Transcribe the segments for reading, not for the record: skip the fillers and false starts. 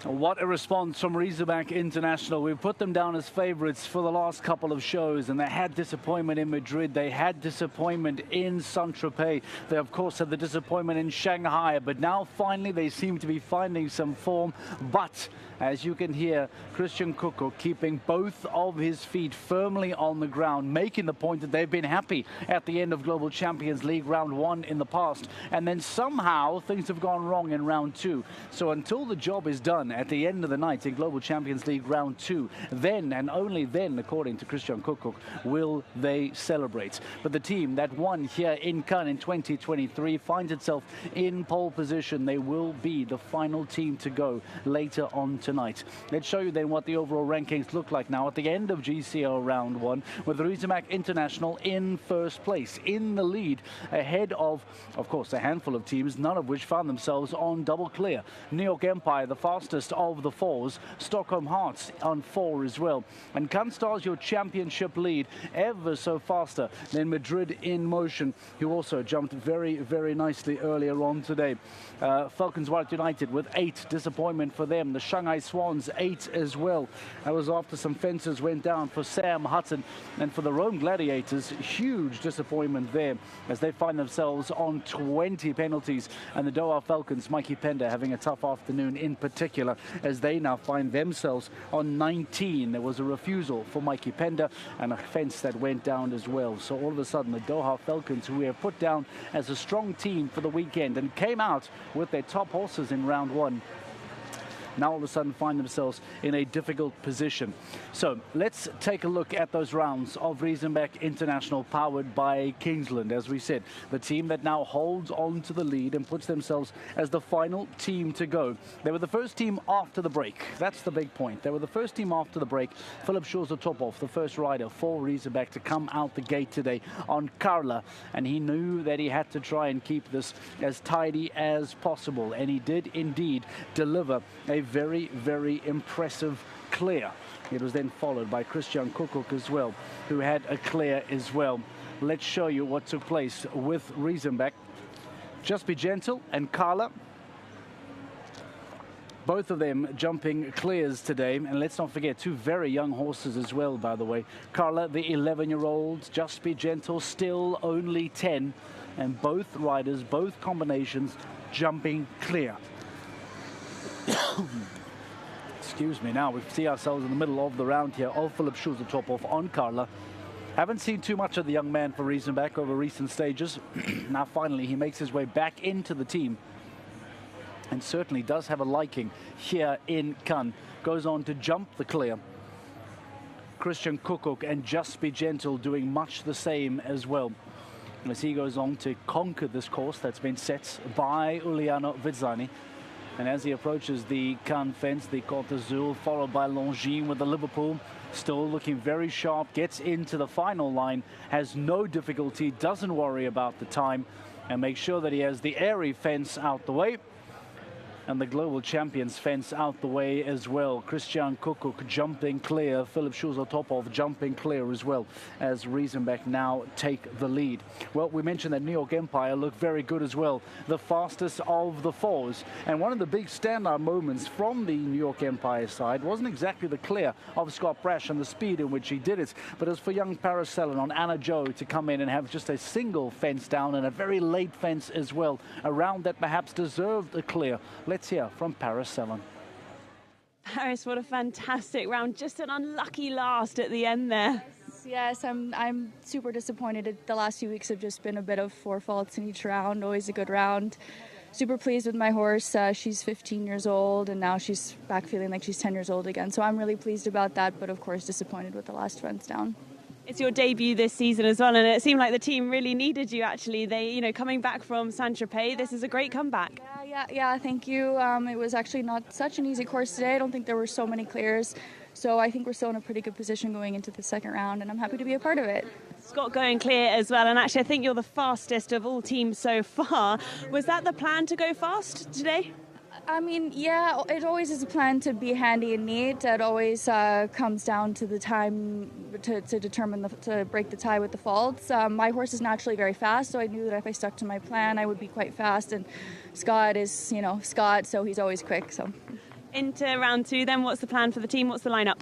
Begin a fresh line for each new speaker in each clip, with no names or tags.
What a response from Razorback International. We've put them down as favourites for the last couple of shows, and they had disappointment in Madrid. They had disappointment in Saint-Tropez. They, of course, had the disappointment in Shanghai, but now finally they seem to be finding some form. But as you can hear, Christian Kuckuck keeping both of his feet firmly on the ground, making the point that they've been happy at the end of Global Champions League round 1 in the past. And then somehow things have gone wrong in round 2. So until the job is done at the end of the night in Global Champions League round 2, then and only then, according to Christian Kuckuck, will they celebrate. But the team that won here in Cannes in 2023 finds itself in pole position. They will be the final team to go later on tonight. Let's show you then what the overall rankings look like now at the end of GCL round 1, with Razorback International in first place, in the lead, ahead of course, a handful of teams, none of which found themselves on double clear. New York Empire, the fastest of the 4s, Stockholm Hearts on 4 as well. And Cannes Stars, your championship lead, ever so faster than Madrid in Motion, who also jumped very, very nicely earlier on today. Falcons White United with 8, disappointment for them. The Shanghai Swans 8 as well. That was after some fences went down for Sam Hutton. And for the Rome Gladiators, huge disappointment there as they find themselves on 20 penalties. And the Doha Falcons, Mikey Pender, having a tough afternoon in particular as they now find themselves on 19. There was a refusal for Mikey Pender and a fence that went down as well. So all of a sudden the Doha Falcons, who we have put down as a strong team for the weekend and came out with their top horses in round 1, now all of a sudden find themselves in a difficult position. So let's take a look at those rounds of Razorback International, powered by Kingsland. As we said, the team that now holds on to the lead and puts themselves as the final team to go. They were the first team after the break. That's the big point. They were the first team after the break. Philip Schulze-Tophoff, the first rider for Razorback to come out the gate today on Carla, and he knew that he had to try and keep this as tidy as possible, and he did indeed deliver a very, very impressive clear. It was then followed by Christian Kuckuck as well, who had a clear as well. Let's show you what took place with Razorback. Just Be Gentle and Carla, both of them jumping clears today. And let's not forget, 2 very young horses as well, by the way. Carla, the 11-year-old, Just Be Gentle, still only 10. And both riders, both combinations, jumping clear. Excuse me. Now we see ourselves in the middle of the round here of Philip Schulze-Tophoff on Carla. Haven't seen too much of the young man for Razorback over recent stages. Now finally he makes his way back into the team and certainly does have a liking here in Cannes. Goes on to jump the clear. Christian Kuckuck and Just Be Gentle doing much the same as well, as he goes on to conquer this course that's been set by Uliano Vizzani. And as he approaches the Cannes fence, the Côte d'Azur, followed by Longines with the Liverpool, still looking very sharp, gets into the final line, has no difficulty, doesn't worry about the time, and makes sure that he has the airy fence out the way and the Global Champions fence out the way as well. Christian Kuckuck jumping clear, Philip Schulze-Tophoff jumping clear as well, as Razorback now take the lead. Well, we mentioned that New York Empire looked very good as well, the fastest of the 4s. And one of the big standout moments from the New York Empire side wasn't exactly the clear of Scott Brash and the speed in which he did it, but as for young Paracellon on Anna Joe to come in and have just a single fence down and a very late fence as well, a round that perhaps deserved a clear. Let's hear from Paracellon.
Paris, what a fantastic round. Just an unlucky last at the end there.
Yes, I'm super disappointed. The last few weeks have just been a bit of 4 faults in each round. Always a good round. Super pleased with my horse. She's 15 years old and now she's back feeling like she's 10 years old again. So I'm really pleased about that, but of course disappointed with the last fence down.
It's your debut this season as well, and it seemed like the team really needed you, actually. They, coming back from Saint-Tropez, this is a great comeback.
Yeah, thank you. It was actually not such an easy course today. I don't think there were so many clears. So I think we're still in a pretty good position going into the second round, and I'm happy to be a part of it.
Scott going clear as well, and actually I think you're the fastest of all teams so far. Was that the plan, to go fast today?
I mean, yeah, it always is a plan to be handy and neat. It always comes down to the time to determine to break the tie with the faults. My horse is naturally very fast, so I knew that if I stuck to my plan, I would be quite fast. And Scott is, Scott, so he's always quick. So
Into round 2 then, what's the plan for the team? What's the lineup?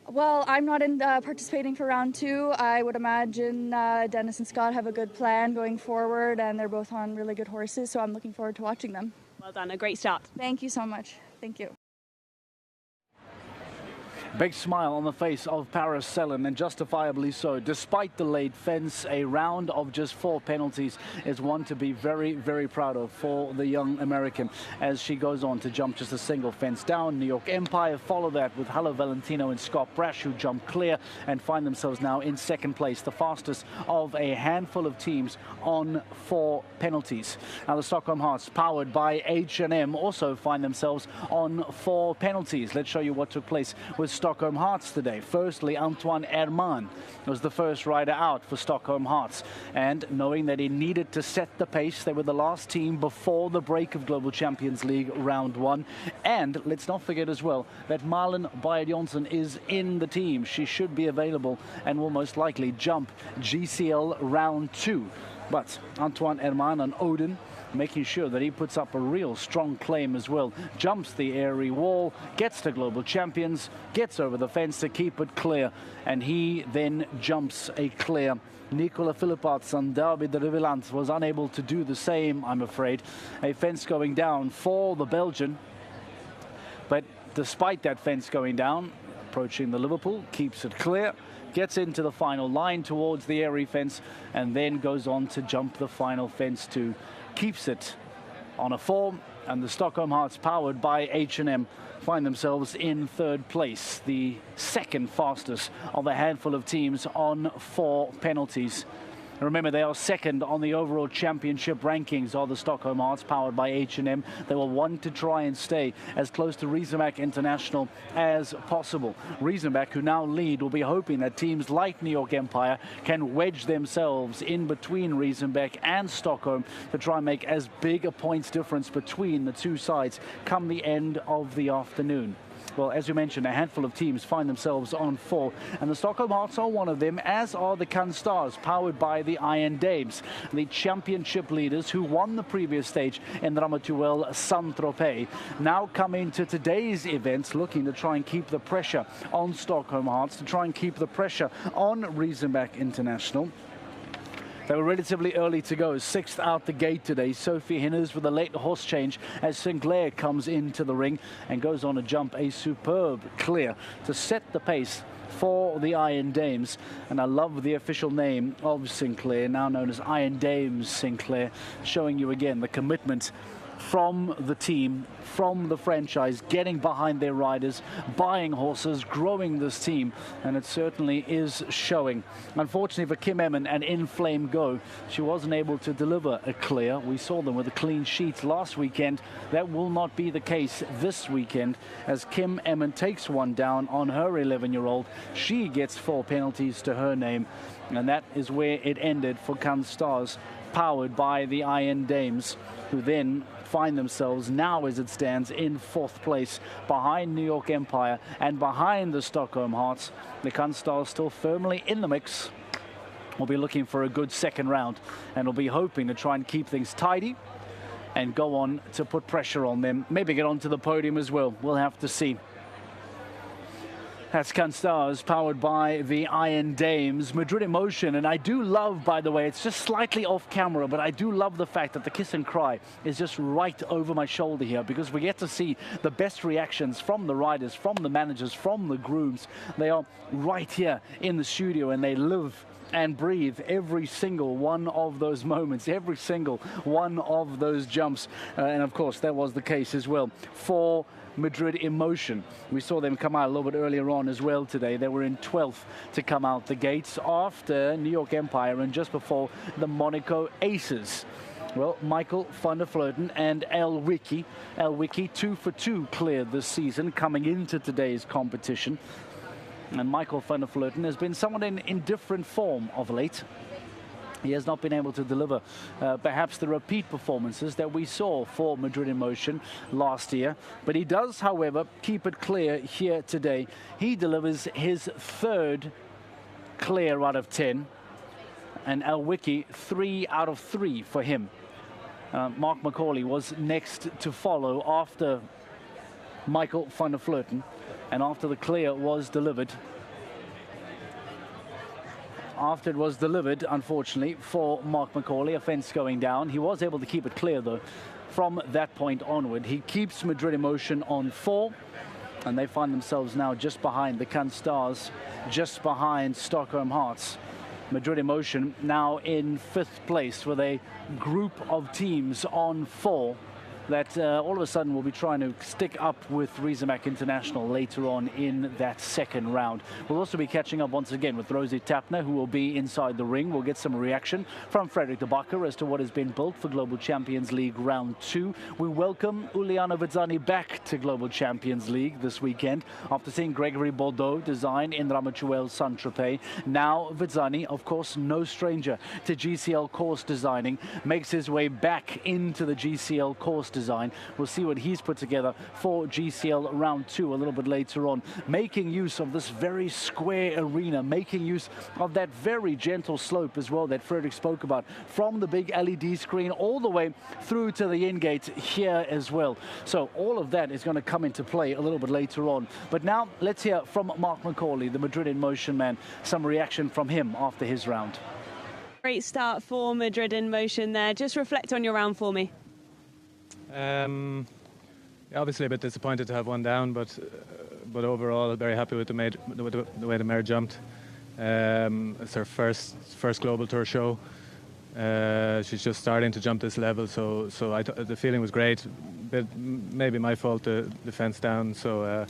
Well, I'm not participating for round 2. I would imagine Dennis and Scott have a good plan going forward, and they're both on really good horses, so I'm looking forward to watching them.
Well done, a great start.
Thank you so much. Thank you.
Big smile on the face of Paris Sellen, and justifiably so. Despite the late fence, a round of just 4 penalties is one to be very, very proud of for the young American as she goes on to jump just a single fence down. New York Empire follow that with Hello Valentino and Scott Brash, who jump clear and find themselves now in second place, the fastest of a handful of teams on 4 penalties. Now the Stockholm Hearts, powered by H&M, also find themselves on 4 penalties. Let's show you what took place with Stockholm Hearts today. Firstly, Antoine Herman was the first rider out for Stockholm Hearts, and knowing that he needed to set the pace, they were the last team before the break of Global Champions League round 1. And let's not forget as well that Marlon Bayer-Johnson is in the team. She should be available and will most likely jump GCL round 2. But Antoine Herman and Odin making sure that he puts up a real strong claim as well. Jumps the airy wall, gets to Global Champions, gets over the fence to keep it clear, and he then jumps a clear. Nicola Philippatsson, Derby de Revelant, was unable to do the same, I'm afraid. A fence going down for the Belgian. But despite that fence going down, approaching the Liverpool, keeps it clear, gets into the final line towards the airy fence, and then goes on to jump the final fence too. Keeps it on a 4, and the Stockholm Hearts, powered by H&M, find themselves in 3rd place, the second fastest of a handful of teams on 4 penalties. Remember, they are second on the overall championship rankings of the Stockholm Hearts, powered by H&M. They will want to try and stay as close to Riesenbach International as possible. Riesenbach, who now lead, will be hoping that teams like New York Empire can wedge themselves in between Riesenbach and Stockholm to try and make as big a points difference between the two sides come the end of the afternoon. Well, as you mentioned, a handful of teams find themselves on 4, and the Stockholm Hearts are one of them, as are the Cannes Stars, powered by the Iron Dames, the championship leaders who won the previous stage in Ramatuelle Saint-Tropez. Now come into today's events looking to try and keep the pressure on Stockholm Hearts, to try and keep the pressure on Riesenbach International. They were relatively early to go, 6th out the gate today. Sophie Hinners with a late horse change as Sinclair comes into the ring and goes on to jump a superb clear to set the pace for the Iron Dames. And I love the official name of Sinclair, now known as Iron Dames Sinclair, showing you again the commitment from the team, from the franchise, getting behind their riders, buying horses, growing this team, and it certainly is showing. Unfortunately for Kim Emmen and In Flame Go, she wasn't able to deliver a clear. We saw them with a clean sheet last weekend. That will not be the case this weekend, as Kim Emmen takes one down on her 11-year-old. She gets 4 penalties to her name, and that is where it ended for Cannes Stars, powered by the Iron Dames, who then find themselves now, as it stands, in 4th place behind New York Empire and behind the Stockholm Hearts. The Cannes Stars still firmly in the mix. We'll be looking for a good second round, and we'll be hoping to try and keep things tidy and go on to put pressure on them. Maybe get onto the podium as well. We'll have to see. That's Cannes Stars, powered by the Iron Dames. Madrid Emotion, and I do love, by the way, it's just slightly off camera, but I do love the fact that the kiss and cry is just right over my shoulder here, because we get to see the best reactions from the riders, from the managers, from the grooms. They are right here in the studio, and they live and breathe every single one of those moments, every single one of those jumps. And of course, that was the case as well for Madrid Emotion. We saw them come out a little bit earlier on as well today. They were in 12th to come out the gates after New York Empire and just before the Monaco Aces. Well, Michael van der Vleuten and El Wiki 2 for 2 cleared this season coming into today's competition. And Michael van der Vleuten has been somewhat in different form of late. He has not been able to deliver perhaps the repeat performances that we saw for Madrid Emotion last year. But he does, however, keep it clear here today. He delivers his 3rd clear out of 10. And El Wiki, 3 out of 3 for him. Mark McCauley was next to follow after Michael van der Vleuten. And after the clear was delivered, unfortunately, for Mark McCauley, a fence going down. He was able to keep it clear, though, from that point onward. He keeps Madrid Emotion on 4, and they find themselves now just behind the Cannes Stars, just behind Stockholm Hearts. Madrid Emotion now in 5th place with a group of teams on 4 that all of a sudden will be trying to stick up with Riesebeck International later on in that second round. We'll also be catching up once again with Rosie Tapner, who will be inside the ring. We'll get some reaction from Frederik de Backer as to what has been built for Global Champions League Round 2. We welcome Uliana Vizzani back to Global Champions League this weekend after seeing Gregory Bordeaux design in Ramatuelle Saint-Tropez. Now Vizzani, of course, no stranger to GCL course designing, makes his way back into the GCL course design. We'll see what he's put together for GCL Round 2 a little bit later on, making use of this very square arena, making use of that very gentle slope as well that Frederik spoke about, from the big LED screen all the way through to the end gate here as well. So all of that is going to come into play a little bit later on. But now let's hear from Mark McCauley, the Madrid in Motion man, some reaction from him after his round.
Great start for Madrid in Motion there. Just reflect on your round for me.
Obviously a bit disappointed to have one down, but overall very happy with the way the mare jumped. It's her first Global Tour show. She's just starting to jump this level, so the feeling was great. But maybe my fault, the fence down. So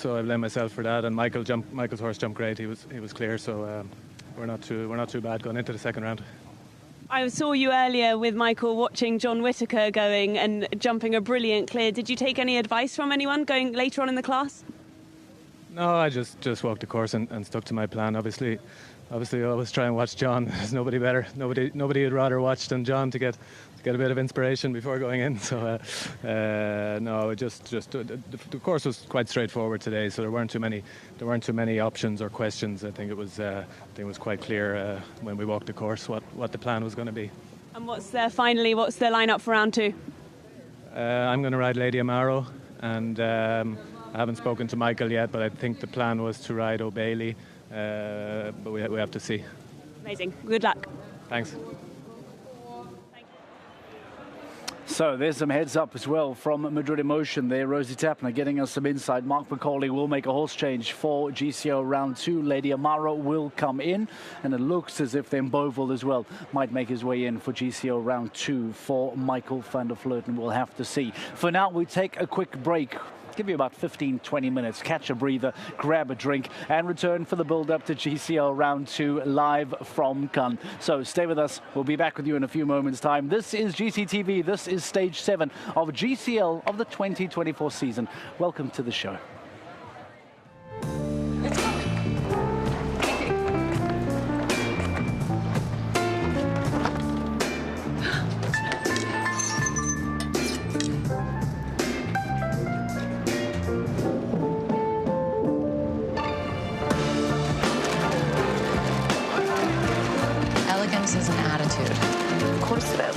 I blame myself for that. And Michael's horse jumped great. He was clear. So we're not too bad going into the second round.
I saw you earlier with Michael watching John Whittaker going and jumping a brilliant clear. Did you take any advice from anyone going later on in the class?
No, I just walked the course and stuck to my plan. Obviously, I always try and watch John. There's nobody better. Nobody would rather watch than John to get a bit of inspiration before going in. So no, the course was quite straightforward today. So there weren't too many options or questions. I think it was quite clear when we walked the course what the plan was going to be.
And what's the lineup for round 2?
I'm going to ride Lady Amaro, and I haven't spoken to Michael yet, but I think the plan was to ride O'Bailey. But we have to see.
Amazing. Good luck.
Thanks.
So there's some heads up as well from Madrid Emotion there. Rosie Tapner getting us some insight. Mark McCauley will make a horse change for GCL Round 2. Lady Amaro will come in, and it looks as if then Beauville as well might make his way in for GCL Round 2 for Michael van der Vleuten. We'll have to see. For now, we take a quick break. Give you about 15-20 minutes, catch a breather, grab a drink, and return for the build-up to GCL Round 2 live from Cannes. So stay with us. We'll be back with you in a few moments' time. This is GCTV. This is Stage 7 of GCL of the 2024 season. Welcome to the show.
Elegance is an attitude. Of course it is.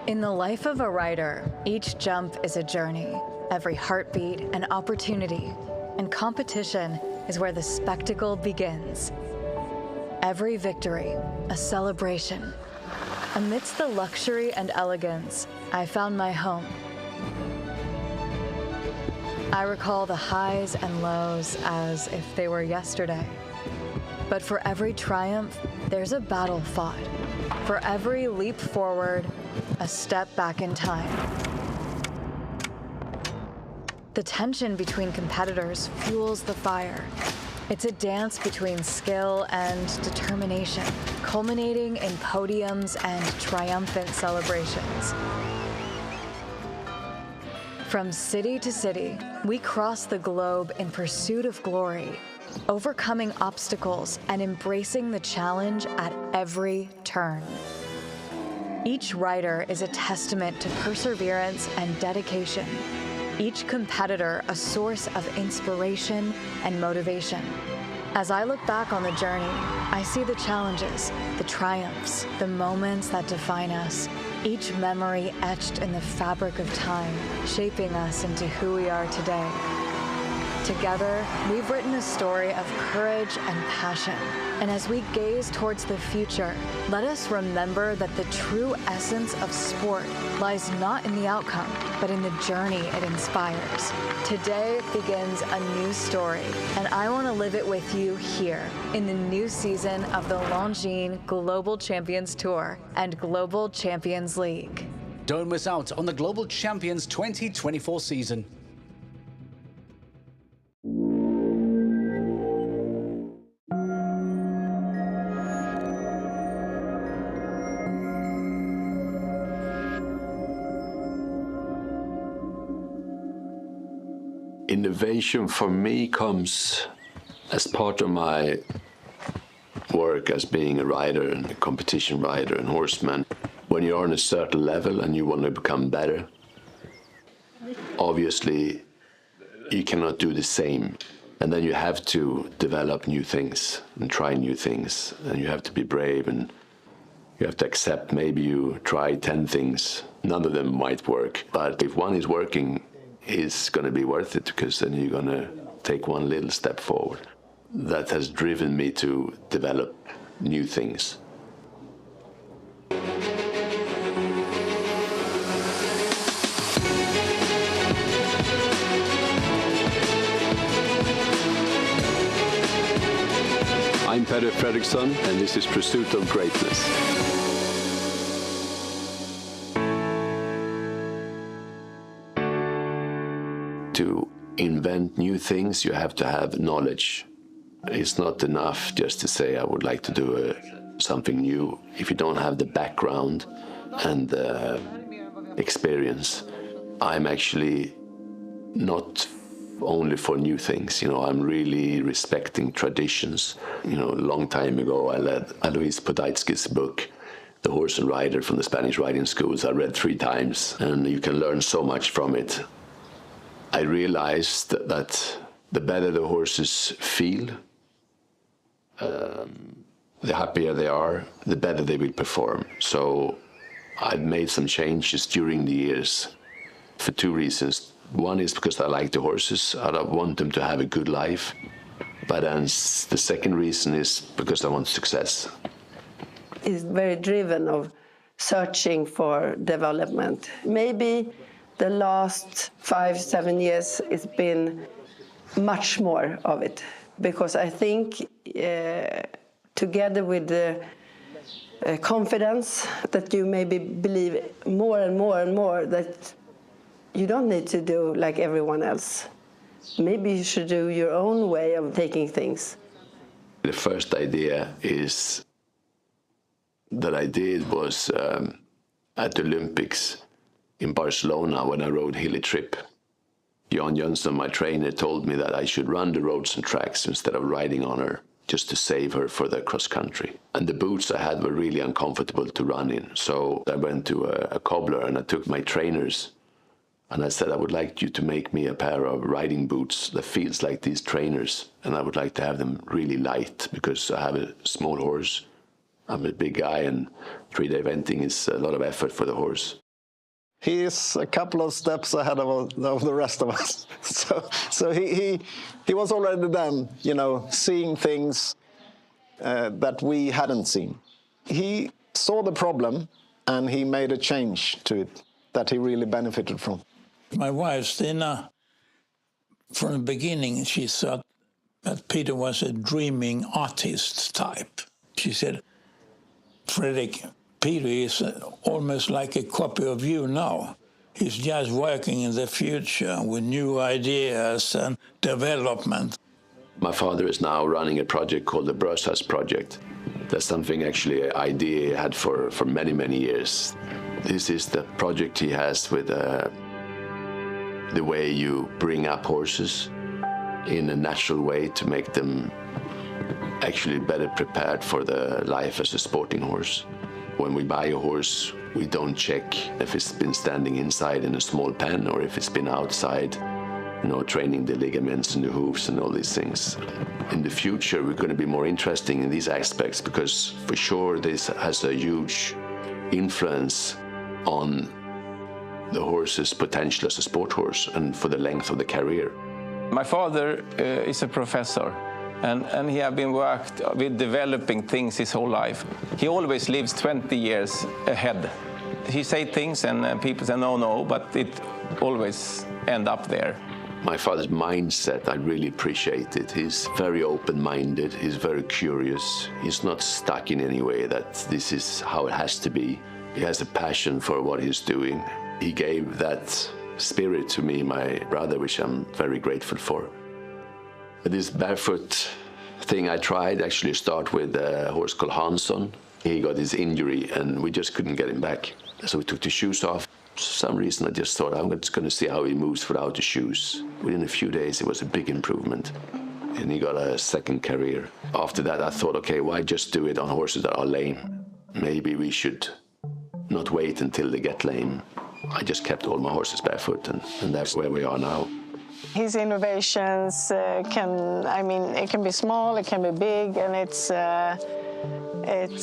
In the life of a rider, each jump is a journey, every heartbeat an opportunity, and competition is where the spectacle begins. Every victory, a celebration. Amidst the luxury and elegance, I found my home. I recall the highs and lows as if they were yesterday. But for every triumph, there's a battle fought. For every leap forward, a step back in time. The tension between competitors fuels the fire. It's a dance between skill and determination, culminating in podiums and triumphant celebrations. From city to city, we cross the globe in pursuit of glory, overcoming obstacles and embracing the challenge at every turn. Each rider is a testament to perseverance and dedication. Each competitor a source of inspiration and motivation. As I look back on the journey, I see the challenges, the triumphs, the moments that define us, each memory etched in the fabric of time, shaping us into who we are today. Together, we've written a story of courage and passion. And as we gaze towards the future, let us remember that the true essence of sport lies not in the outcome, but in the journey it inspires. Today begins a new story, and I want to live it with you here in the new season of the Longines Global Champions Tour and Global Champions League.
Don't miss out on the Global Champions 2024 season.
Innovation for me comes as part of my work as being a rider and a competition rider and horseman. When you're on a certain level and you want to become better, obviously you cannot do the same. And then you have to develop new things and try new things. And you have to be brave and you have to accept maybe you try 10 things. None of them might work. But if one is working, it's going to be worth it because then you're going to take one little step forward. That has driven me to develop new things. I'm Petter Fredriksson, and this is Pursuit of Greatness. To invent new things, you have to have knowledge. It's not enough just to say, I would like to do something new. If you don't have the background and the experience, I'm actually not only for new things. You know, I'm really respecting traditions. You know, a long time ago, I read Alois Podolsky's book, The Horse and Rider from the Spanish Riding Schools. I read 3 times, and you can learn so much from it. I realized that the better the horses feel, the happier they are, the better they will perform. So I've made some changes during the years for 2 reasons. One is because I like the horses. I want them to have a good life. But then the second reason is because I want success.
He's very driven of searching for development. Maybe the last 5-7 years, it's been much more of it, because I think together with the confidence that you maybe believe more and more and more that you don't need to do like everyone else. Maybe you should do your own way of taking things.
The first idea is that I did was at the Olympics in Barcelona when I rode hilly trip. Jan Jönsson, my trainer, told me that I should run the roads and tracks instead of riding on her, just to save her for the cross country. And the boots I had were really uncomfortable to run in. So I went to a cobbler and I took my trainers and I said, I would like you to make me a pair of riding boots that feels like these trainers. And I would like to have them really light because I have a small horse. I'm a big guy and 3-day eventing is a lot of effort for the horse.
He is a couple of steps ahead of the rest of us. So he was already then, you know, seeing things that we hadn't seen. He saw the problem and he made a change to it that he really benefited from.
My wife, Stina, from the beginning, she thought that Peter was a dreaming artist type. She said, Fredrik, Peter is almost like a copy of you now. He's just working in the future with new ideas and development.
My father is now running a project called the Brösas Project. That's something actually an idea he had for many, many years. This is the project he has with the way you bring up horses in a natural way to make them actually better prepared for the life as a sporting horse. When we buy a horse, we don't check if it's been standing inside in a small pen or if it's been outside, you know, training the ligaments and the hooves and all these things. In the future, we're going to be more interesting in these aspects because for sure this has a huge influence on the horse's potential as a sport horse and for the length of the career.
My father is a professor. And he has been worked with developing things his whole life. He always lives 20 years ahead. He say things and people say no, but it always end up there.
My father's mindset, I really appreciate it. He's very open-minded, he's very curious. He's not stuck in any way that this is how it has to be. He has a passion for what he's doing. He gave that spirit to me, my brother, which I'm very grateful for. This barefoot thing I tried actually started with a horse called Hansson. He got his injury and we just couldn't get him back. So we took the shoes off. For some reason I just thought I'm just going to see how he moves without the shoes. Within a few days it was a big improvement. And he got a second career. After that I thought, okay, why just do it on horses that are lame? Maybe we should not wait until they get lame. I just kept all my horses barefoot and that's where we are now.
His innovations it can be small, it can be big, and it's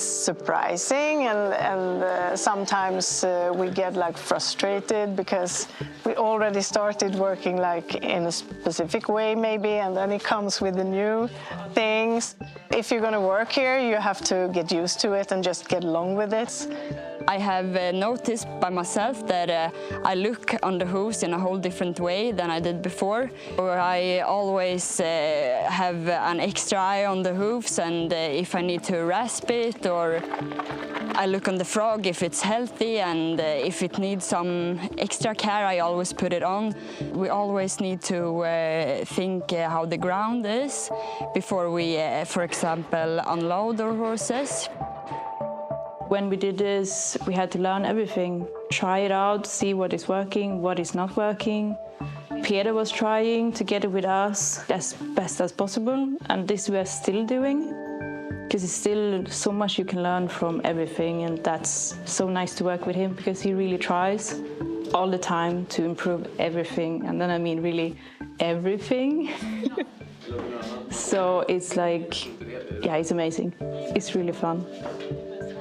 surprising, and sometimes we get like frustrated because we already started working like in a specific way maybe, and then he comes with the new things. If you're going to work here, you have to get used to it and just get along with it.
I have noticed by myself that I look on the hooves in a whole different way than I did before. I always have an extra eye on the hooves, and if I need to rasp it, or I look on the frog if it's healthy, and if it needs some extra care, I always put it on. We always need to think how the ground is before we, for example, unload our horses.
When we did this, we had to learn everything, try it out, see what is working, what is not working. Peter was trying to get it with us as best as possible, and this we are still doing, because it's still so much you can learn from everything, and that's so nice to work with him, because he really tries all the time to improve everything, and then I mean really everything. So it's like, yeah, it's amazing. It's really fun.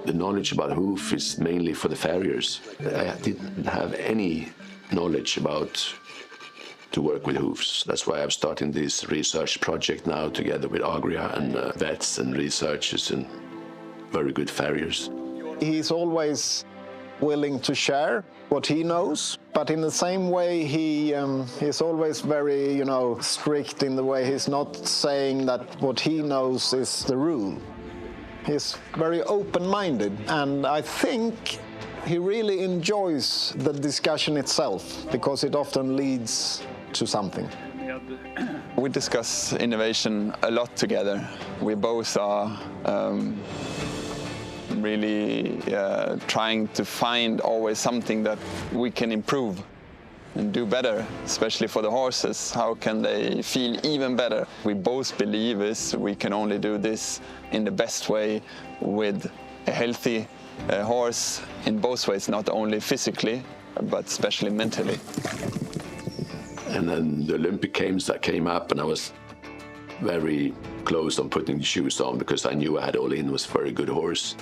The knowledge about hoof is mainly for the farriers. I didn't have any knowledge about to work with hoofs. That's why I'm starting this research project now together with Agria and vets and researchers and very good farriers.
He's always willing to share what he knows, but in the same way he's always very, you know, strict in the way he's not saying that what he knows is the rule. He's very open-minded, and I think he really enjoys the discussion itself because it often leads to something.
We discuss innovation a lot together. We both are really trying to find always something that we can improve and do better, especially for the horses. How can they feel even better? We both believe we can only do this in the best way with a healthy horse in both ways, not only physically, but especially mentally.
And then the Olympic Games that came up, and I was very close on putting the shoes on because I knew I had all in, was a very good horse.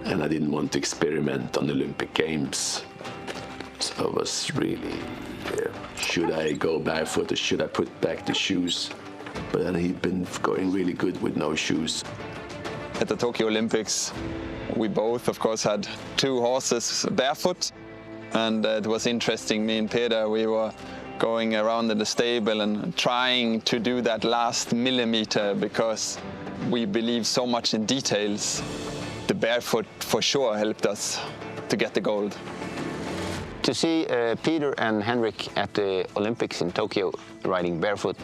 And I didn't want to experiment on the Olympic Games. So I was really, should I go barefoot or should I put back the shoes? But then he'd been going really good with no shoes.
At the Tokyo Olympics, we both, of course, had 2 horses barefoot. And it was interesting, me and Peter, we were going around in the stable and trying to do that last millimeter because we believe so much in details. The barefoot for sure helped us to get the gold.
To see Peter and Henrik at the Olympics in Tokyo riding barefoot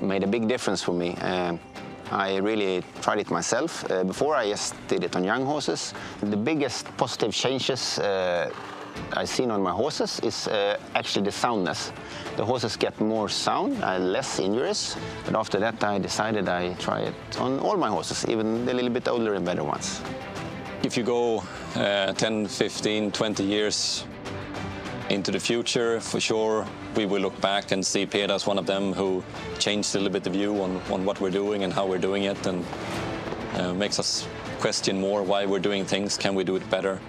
made a big difference for me. I really tried it myself. Before I just did it on young horses. The biggest positive changes I've seen on my horses is actually the soundness. The horses get more sound, less injuries. But after that I decided I try it on all my horses, even the little bit older and better ones.
If you go 10, 15, 20 years into the future, for sure we will look back and see Peter as one of them who changed a little bit the view on what we're doing and how we're doing it, and makes us question more why we're doing things. Can we do it better?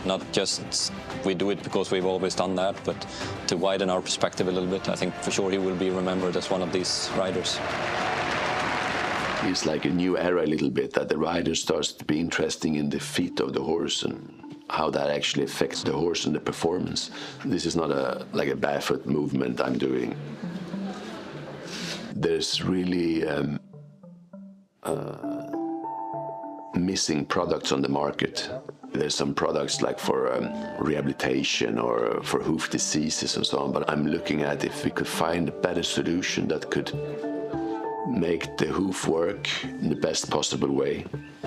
Not just we do it because we've always done that, but to widen our perspective a little bit. I think for sure he will be remembered as one of these riders.
It's like a new era a little bit, that the rider starts to be interesting in the feet of the horse and how that actually affects the horse and the performance. This is not like a barefoot movement I'm doing. There's really missing products on the market. There's some products like for rehabilitation or for hoof diseases and so on, but I'm looking at if we could find a better solution that could make the hoof work in the best possible way,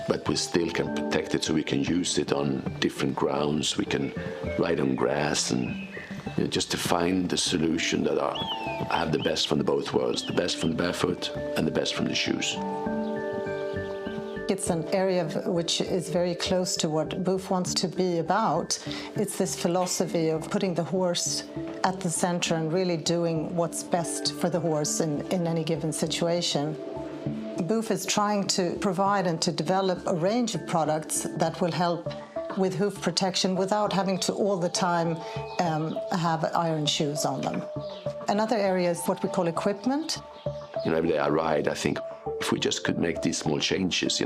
but we still can protect it so we can use it on different grounds. We can ride on grass, and just to find the solution that have the best from the both worlds, the best from the barefoot and the best from the shoes.
It's an area which is very close to what Boof wants to be about. It's this philosophy of putting the horse at the center and really doing what's best for the horse in any given situation. Boof is trying to provide and to develop a range of products that will help with hoof protection without having to all the time have iron shoes on them. Another area is what we call equipment.
Every day I ride, I think, if we just could make these small changes,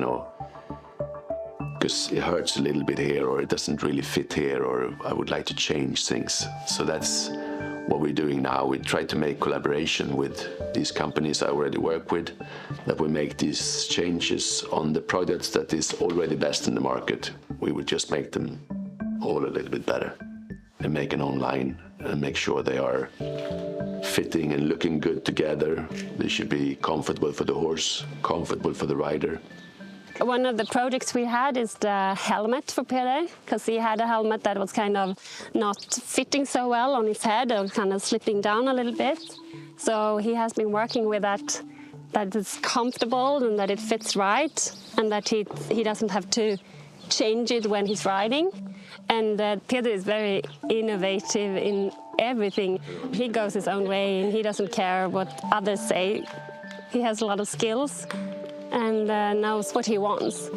because it hurts a little bit here, or it doesn't really fit here, or I would like to change things. So that's what we're doing now. We try to make collaboration with these companies I already work with, that we make these changes on the products that is already best in the market. We would just make them all a little bit better and make an online and make sure they are fitting and looking good together. They should be comfortable for the horse, comfortable for the rider.
One of the projects we had is the helmet for Pele, because he had a helmet that was kind of not fitting so well on his head, or kind of slipping down a little bit. So he has been working with that it's comfortable and that it fits right, and that he doesn't have to change it when he's riding. And Peter is very innovative in everything. He goes his own way and he doesn't care what others say. He has a lot of skills and knows what he wants.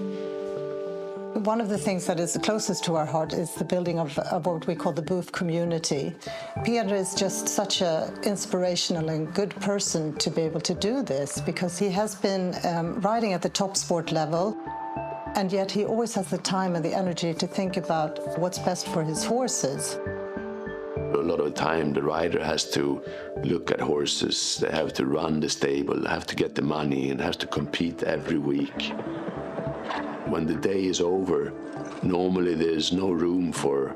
One of the things that is closest to our heart is the building of what we call the Boof community. Peter is just such an inspirational and good person to be able to do this, because he has been riding at the top sport level, and yet he always has the time and the energy to think about what's best for his horses.
A lot of the time the rider has to look at horses, they have to run the stable, they have to get the money and have to compete every week. When the day is over, normally there's no room for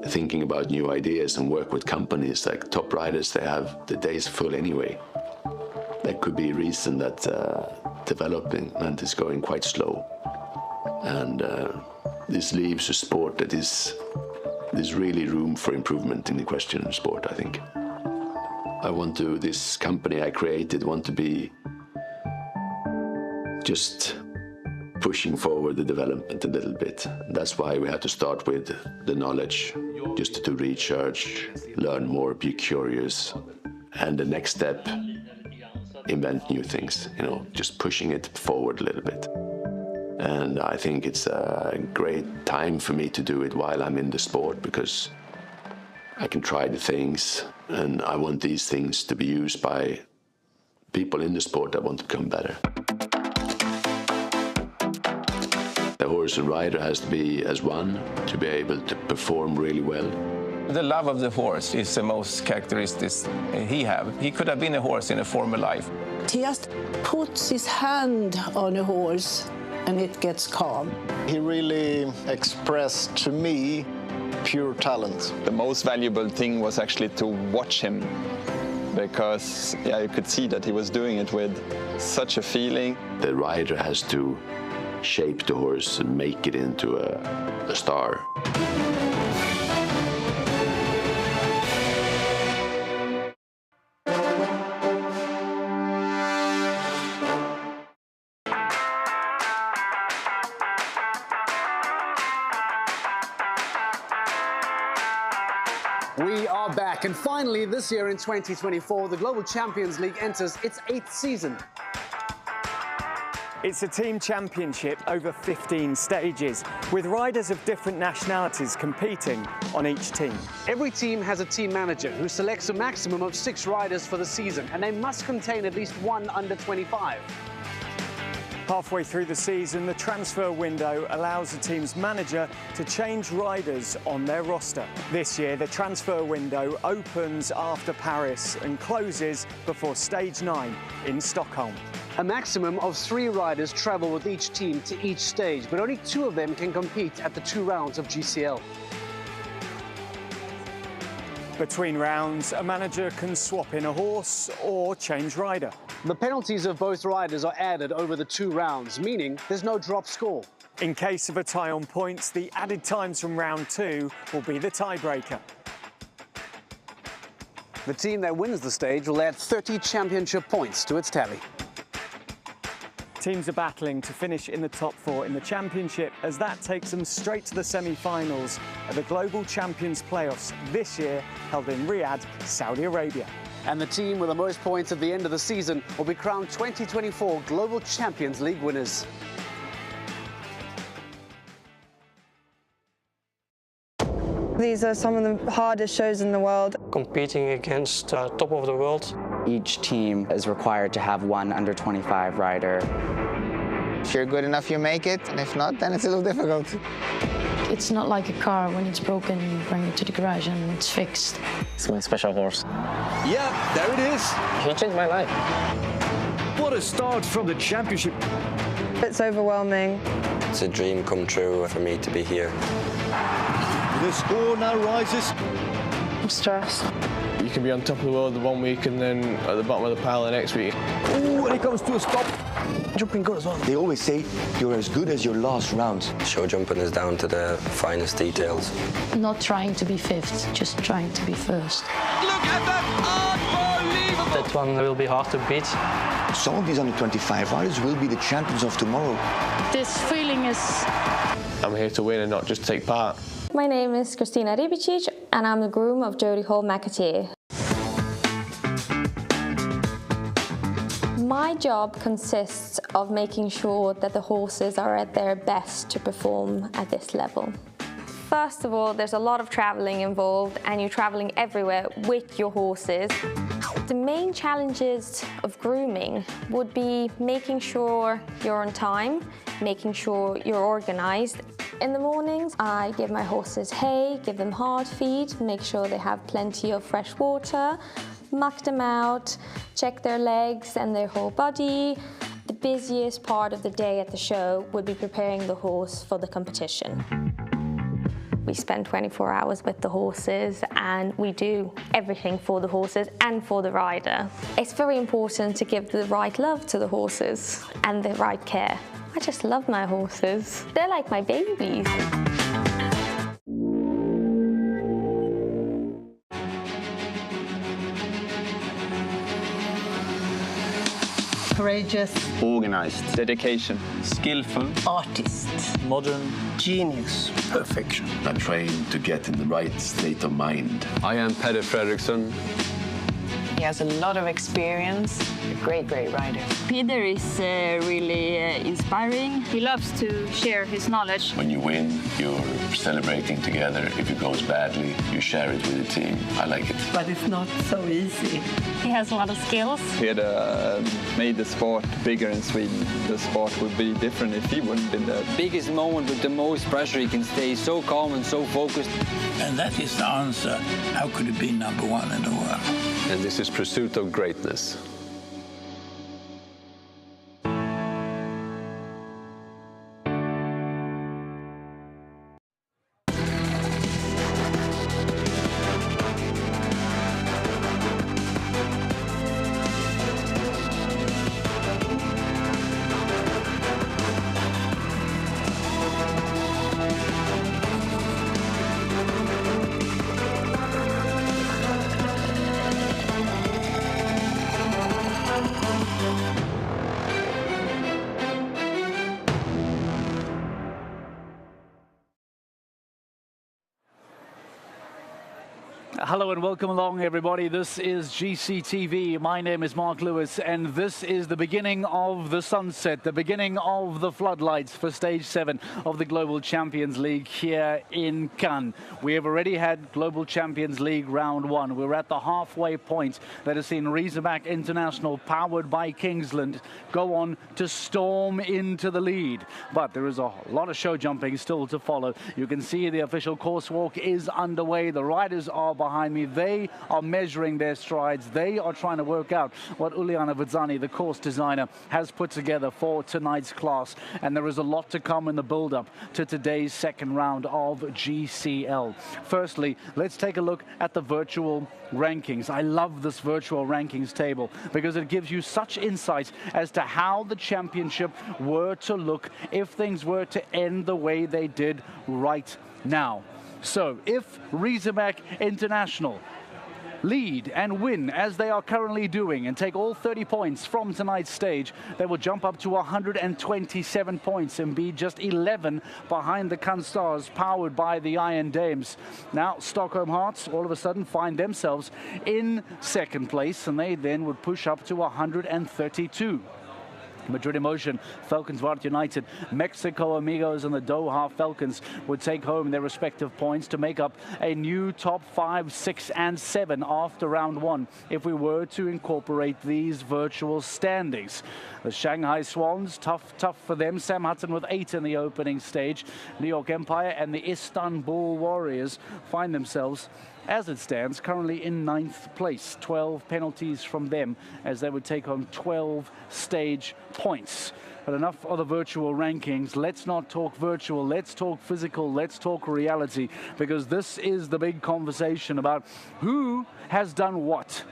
thinking about new ideas and work with companies. Like top riders, they have the days full anyway. That could be a reason that development is going quite slow. And this leaves a sport that there's really room for improvement in the equestrian sport, I think. This company I created want to be just pushing forward the development a little bit. That's why we had to start with the knowledge, just to do research, learn more, be curious. And the next step, invent new things, just pushing it forward a little bit. And I think it's a great time for me to do it while I'm in the sport, because I can try the things, and I want these things to be used by people in the sport that want to become better. The horse and rider has to be as one to be able to perform really well.
The love of the horse is the most characteristic he have. He could have been a horse in a former life.
He just puts his hand on a horse and it gets calm.
He really expressed to me pure talent.
The most valuable thing was actually to watch him, because you could see that he was doing it with such a feeling.
The rider has to shape the horse and make it into a star.
We are back, and finally this year in 2024, the Global Champions League enters its 8th season.
It's a team championship over 15 stages, with riders of different nationalities competing on each team.
Every team has a team manager who selects a maximum of 6 riders for the season, and they must contain at least one under 25.
Halfway through the season, the transfer window allows the team's manager to change riders on their roster. This year, the transfer window opens after Paris and closes before Stage 9 in Stockholm.
A maximum of 3 riders travel with each team to each stage, but only 2 of them can compete at the 2 rounds of GCL.
Between rounds, a manager can swap in a horse or change rider.
The penalties of both riders are added over the 2 rounds, meaning there's no drop score.
In case of a tie on points, the added times from round 2 will be the tiebreaker.
The team that wins the stage will add 30 championship points to its tally.
Teams are battling to finish in the top 4 in the championship, as that takes them straight to the semi-finals of the Global Champions Playoffs this year, held in Riyadh, Saudi Arabia.
And the team with the most points at the end of the season will be crowned 2024 Global Champions League winners.
These are some of the hardest shows in the world.
Competing against top of the world.
Each team is required to have one under 25 rider.
If you're good enough, you make it, and if not, then it's a little difficult.
It's not like a car. When it's broken, you bring it to the garage and it's fixed.
It's my special horse.
Yeah, there it is.
He changed my life.
What a start from the championship.
It's overwhelming.
It's a dream come true for me to be here.
The score now rises.
I'm stressed.
You can be on top of the world the one week and then at the bottom of the pile the next week.
Ooh, and it comes to a stop. Jumping good as well.
They always say you're as good as your last round.
Show jumping is down to the finest details.
Not trying to be 5th, just trying to be 1st.
Look at that! Unbelievable!
That one will be hard to beat.
Some of these under 25 riders will be the champions of tomorrow.
This feeling is...
I'm here to win and not just take part.
My name is Kristina Ribicic, and I'm the groom of Jody Hall McAteer. My job consists of making sure that the horses are at their best to perform at this level. First of all, there's a lot of traveling involved, and you're traveling everywhere with your horses. The main challenges of grooming would be making sure you're on time, making sure you're organized. In the mornings, I give my horses hay, give them hard feed, make sure they have plenty of fresh water, muck them out, check their legs and their whole body. The busiest part of the day at the show would be preparing the horse for the competition. We spend 24 hours with the horses and we do everything for the horses and for the rider. It's very important to give the right love to the horses and the right care. I just love my horses. They're like my babies.
Courageous.
Organized. Dedication. Skillful.
Artist.
Modern.
Genius.
Perfection. I'm trained to get in the right state of mind.
I am Peder Fredriksson.
He has a lot of experience, a great rider.
Peter is really inspiring. He loves to share his knowledge.
When you win, you're celebrating together. If it goes badly, you share it with the team. I like it.
But it's not so easy. He has a lot of skills.
He had made the sport bigger in Sweden. The sport would be different if he wouldn't have been there.
Biggest moment with the most pressure, he can stay so calm and so focused.
And that is the answer. How could it be number one in the world?
And this is pursuit of greatness.
Hello and welcome along, everybody. This is GCTV. My name is Mark Lewis, and this is the beginning of the sunset, the beginning of the floodlights for Stage 7 of the Global Champions League here in Cannes. We have already had Global Champions League Round 1. We're at the halfway point that has seen Razorback International, powered by Kingsland, go on to storm into the lead. But there is a lot of show jumping still to follow. You can see the official course walk is underway. The riders are behind me. They are measuring their strides. They are trying to work out what Uliana Vizzani, the course designer, has put together for tonight's class. And there is a lot to come in the build-up to today's second round of GCL. Firstly, let's take a look at the virtual rankings. I love this virtual rankings table because it gives you such insight as to how the championship were to look if things were to end the way they did right now. So if Razorback International lead and win as they are currently doing and take all 30 points from tonight's stage, they will jump up to 127 points and be just 11 behind the Cannes Stars, powered by the Iron Dames. Now Stockholm Hearts all of a sudden find themselves in second place, and they then would push up to 132. Madrid Emotion, Falcons Vart United, Mexico Amigos and the Doha Falcons would take home their respective points to make up a new top 5, 6 and 7 after round 1 if we were to incorporate these virtual standings. The Shanghai Swans, tough for them. Sam Hutton with 8 in the opening stage. New York Empire and the Istanbul Warriors find themselves, as it stands, currently in 9th place. 12 penalties from them as they would take home 12 stage points. But enough of the virtual rankings. Let's not talk virtual. Let's talk physical. Let's talk reality, because this is the big conversation about who has done what.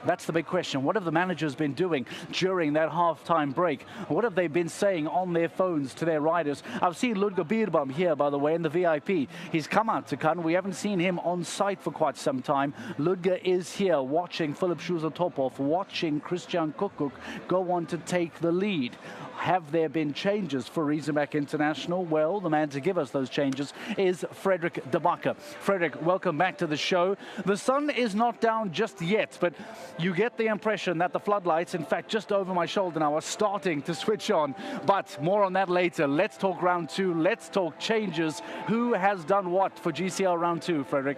That's the big question. What have the managers been doing during that half-time break? What have they been saying on their phones to their riders? I've seen Ludger Bierbam here, by the way, in the VIP. He's come out to Cannes. We haven't seen him on site for quite some time. Ludger is here watching Philip Schuser-Topov, watching Christian Kuckuck go on to take the lead. Have there been changes for Razorback International? Well, the man to give us those changes is Fredrik de Backer. Fredrik, welcome back to the show. The sun is not down just yet, but you get the impression that the floodlights, in fact, just over my shoulder now, are starting to switch on. But more on that later. Let's talk round 2. Let's talk changes. Who has done what for GCL round 2, Fredrik?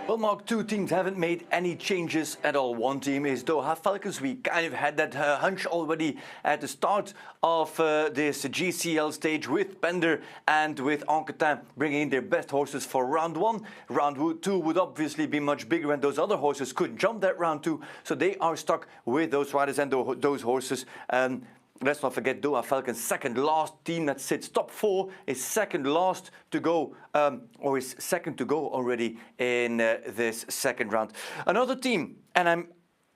Well, Mark, 2 teams haven't made any changes at all. One team is Doha Falcons. We kind of had that hunch already at the start of this GCL stage with Bender and with Anquetin bringing in their best horses for round 1. Round 2 would obviously be much bigger, and those other horses couldn't jump that round 2. So they are stuck with those riders and those horses. Let's not forget Doha Falcons' second last team that sits top 4 is second last to go, or is second to go already in this second round. Another team, and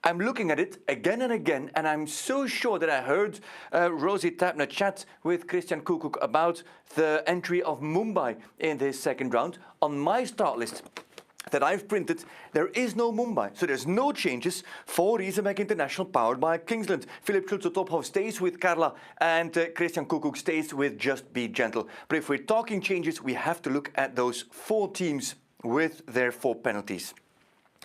I'm looking at it again and again, and I'm so sure that I heard Rosie Tapner chat with Christian Kuckuck about the entry of Mumbai in this second round. On my start list that I've printed, there is no Mumbai. So there's no changes for Razorback International, powered by Kingsland. Philip Schulze-Tophoff stays with Carla, and Christian Kuckuck stays with Just Be Gentle. But if we're talking changes, we have to look at those 4 teams with their 4 penalties.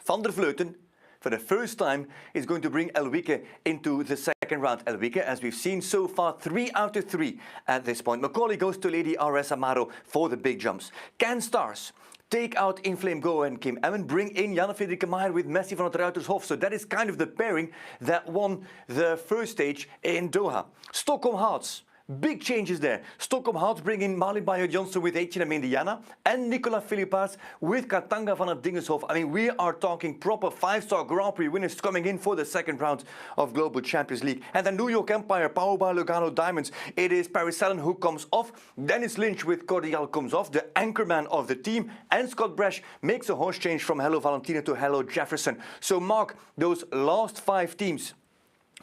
Van der Vleuten, for the first time, is going to bring Elwieke into the second round. Elwieke, as we've seen so far, 3 out of 3 at this point. Macaulay goes to Lady RS Amaro for the big jumps. Can Stars take out Inflame Go and Kim Emmen, bring in Janne Frederike Maier with Messi van het Ruitershof? So that is kind of the pairing that won the first stage in Doha. Stockholm Hearts. Big changes there. Stockholm Hearts bring in Malin Bayer-Johnson with H&M Indiana and Nicolas Philippaerts with Katanga van het Dingeshof. I mean, we are talking proper 5-star Grand Prix winners coming in for the second round of Global Champions League. And the New York Empire, powered by Lugano Diamonds. It is Paris Allen who comes off. Dennis Lynch with Cordial comes off, the anchorman of the team. And Scott Brash makes a horse change from Hello Valentina to Hello Jefferson. So Mark, those last 5 teams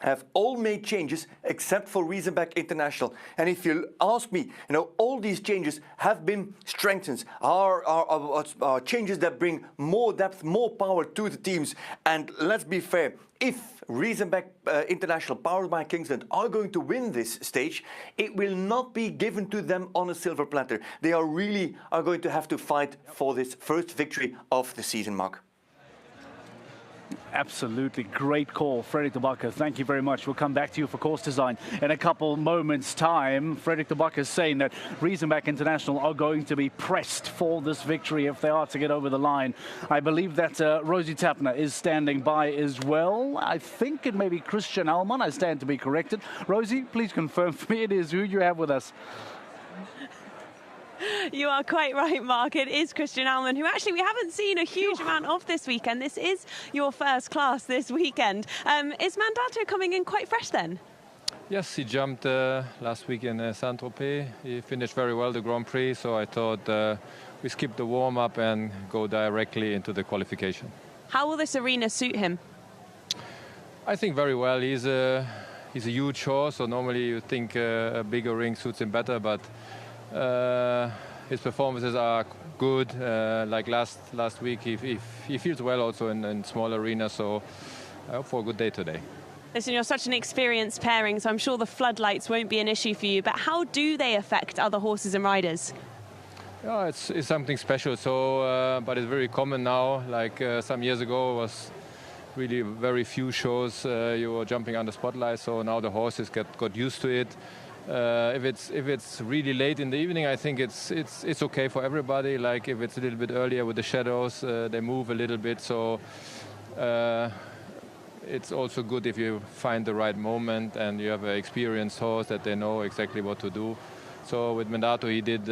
have all made changes except for Riesenbeck International. And if you ask me, all these changes have been strengthens, are changes that bring more depth, more power to the teams. And let's be fair, if Riesenbeck International, powered by Kingsland, are going to win this stage, it will not be given to them on a silver platter. They are going to have to fight for this first victory of the season, Mark.
Absolutely great call, Frederik de Backer. Thank you very much. We'll come back to you for course design in a couple moments' time. Frederik de Backer is saying that Riesenbeck International are going to be pressed for this victory if they are to get over the line. I believe that Rosie Tapner is standing by as well. I think it may be Christian Alman. I stand to be corrected. Rosie, please confirm for me it is who you have with us.
You are quite right, Mark. It is Christian Alman, who actually we haven't seen a huge amount of this weekend. This is your first class this weekend. Is Mandato coming in quite fresh then?
Yes, he jumped last week in Saint-Tropez. He finished very well the Grand Prix, so I thought we skip the warm-up and go directly into the qualification.
How will this arena suit him?
I think very well. He's a huge horse, so normally you think a bigger ring suits him better, but his performances are good. Like last week, he feels well also in small arenas, so I hope for a good day today.
Listen, you're such an experienced pairing, so I'm sure the floodlights won't be an issue for you, but how do they affect other horses and riders?
Yeah, it's something special, so but it's very common now. Like some years ago, it was really very few shows you were jumping under spotlight, so now the horses got used to it. If it's really late in the evening, I think it's okay for everybody. Like if it's a little bit earlier with the shadows, they move a little bit. So it's also good if you find the right moment and you have an experienced horse that they know exactly what to do. So with Mandato, he did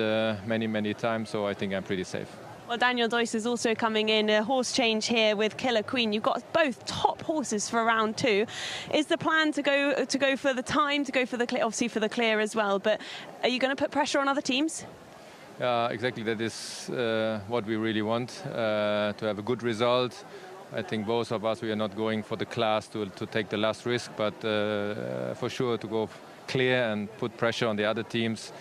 many times. So I think I'm pretty safe.
Well, Daniel Deuys is also coming in, a horse change here with Killer Queen. You've got both top horses for round 2. Is the plan to go for the time, to go for the clear, obviously for the clear as well, but are you going to put pressure on other teams?
Exactly, that is what we really want, to have a good result. I think both of us, we are not going for the class to take the last risk, but for sure to go clear and put pressure on the other teams.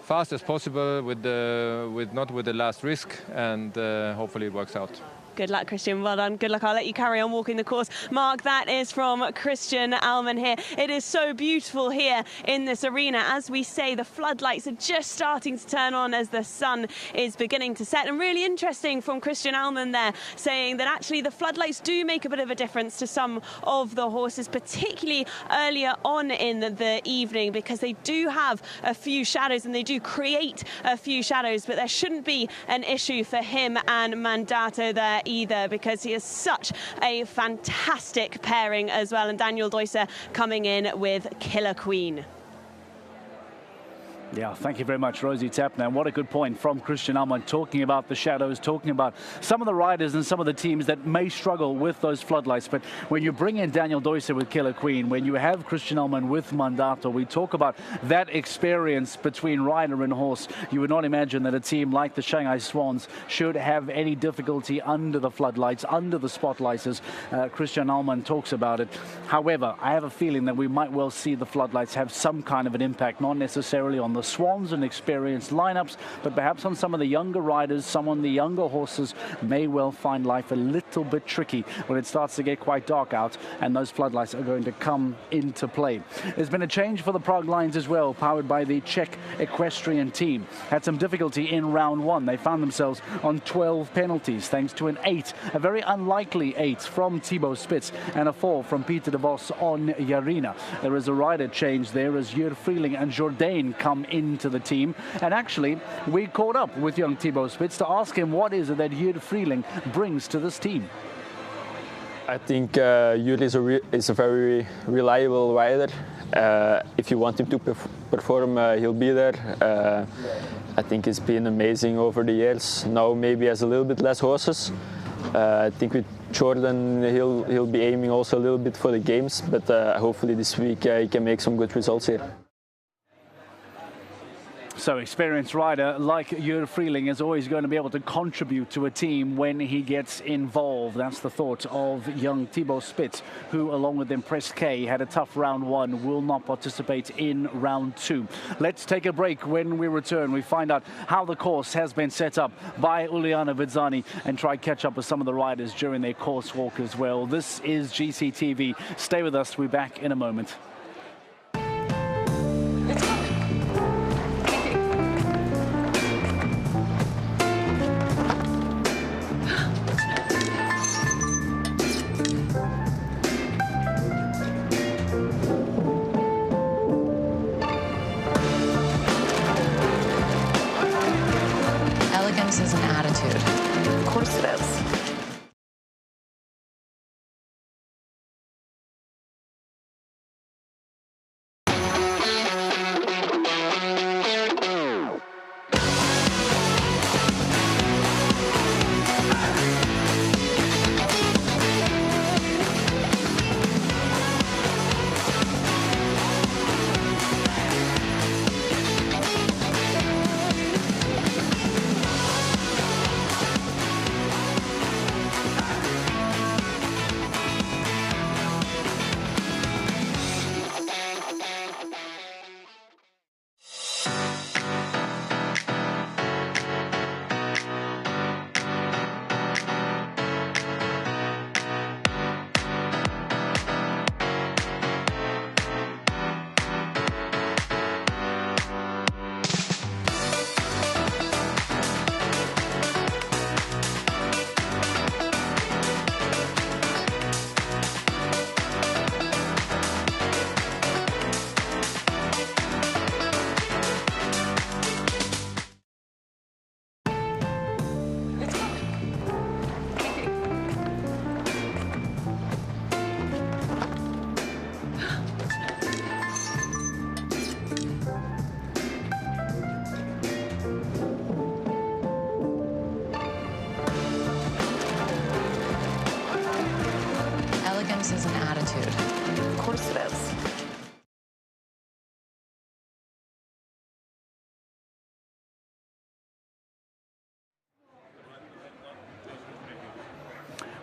Fast as possible not with the last risk, and hopefully it works out.
Good luck, Christian. Well done. Good luck. I'll let you carry on walking the course. Mark, that is from Christian Alman here. It is so beautiful here in this arena. As we say, the floodlights are just starting to turn on as the sun is beginning to set. And really interesting from Christian Alman there, saying that actually the floodlights do make a bit of a difference to some of the horses, particularly earlier on in the evening, because they do have a few shadows and they do create a few shadows, but there shouldn't be an issue for him and Mandato there either, because he is such a fantastic pairing as well. And Daniel Deuys coming in with Killer Queen.
Yeah, thank you very much, Rosie Tapner. And what a good point from Christian Alman, talking about the shadows, talking about some of the riders and some of the teams that may struggle with those floodlights. But when you bring in Daniel Deuys with Killer Queen, when you have Christian Alman with Mandato, we talk about that experience between rider and horse. You would not imagine that a team like the Shanghai Swans should have any difficulty under the floodlights, under the spotlights, as Christian Alman talks about it. However, I have a feeling that we might well see the floodlights have some kind of an impact, not necessarily on the Swans and experienced lineups, but perhaps on some of the younger riders, some on the younger horses may well find life a little bit tricky when it starts to get quite dark out and those floodlights are going to come into play. There's been a change for the Prague Lions as well, powered by the Czech equestrian team. Had some difficulty in round one. They found themselves on 12 penalties thanks to an 8, a very unlikely 8 from Thibaut Spitz and a 4 from Peter de Vos on Jarina. There is a rider change there as Jur Freeling and Jourdain come into the team. And actually, we caught up with young Thibaut Spitz to ask him what is it that Jur Freeling brings to this team.
I think Jur is a very reliable rider. If you want him to perform, he'll be there. I think it's been amazing over the years. Now maybe has a little bit less horses. I think with Jordan, he'll be aiming also a little bit for the games, but hopefully this week he can make some good results here.
So experienced rider like Jur Freeling is always going to be able to contribute to a team when he gets involved. That's the thought of young Thibaut Spitz, who along with Impress K had a tough round one, will not participate in round two. Let's take a break. When we return, we find out how the course has been set up by Uliana Vidzani and try catch up with some of the riders during their course walk as well. This is GCTV. Stay with us. We're back in a moment.
Elegance is an attitude. Of course it is. Elegance is an attitude. Of course it is.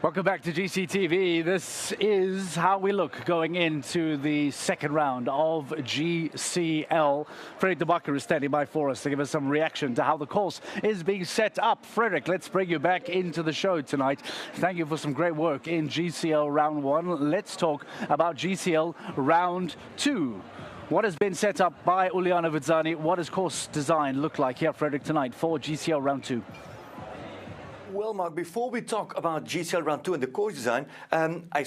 Welcome back to GCTV. This is how we look going into the second round of GCL. Fredrik de Backer is standing by for us to give us some reaction to how the course is being set up. Fredrik, let's bring you back into the show tonight. Thank you for some great work in GCL round one. Let's talk about GCL round two. What has been set up by Uliana Vidzani? What does course design look like here, Fredrik, tonight for GCL round two?
Well, Mark, before we talk about GCL round 2 and the course design, I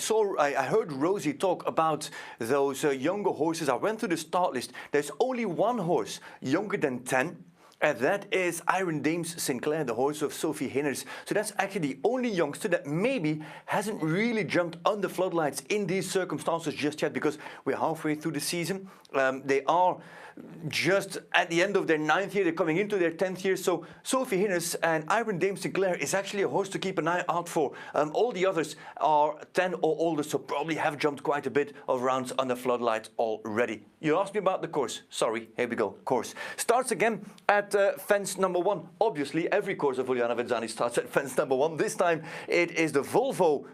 heard Rosie talk about those younger horses. I went through the start list. There's only one horse younger than 10, and that is Iron Dames Sinclair, the horse of Sophie Hinners. So that's actually the only youngster that maybe hasn't really jumped under floodlights in these circumstances just yet, because we're halfway through the season. They are just at the end of their 9th year, they're coming into their 10th year. So Sophie Hinners and Iron Dame Sinclair is actually a horse to keep an eye out for. All the others are 10 or older, so probably have jumped quite a bit of rounds under floodlights already. You asked me about the course. Sorry, here we go. Course starts again at fence number 1. Obviously, every course of Uliana Vidzani starts at fence number 1. This time it is the Volvo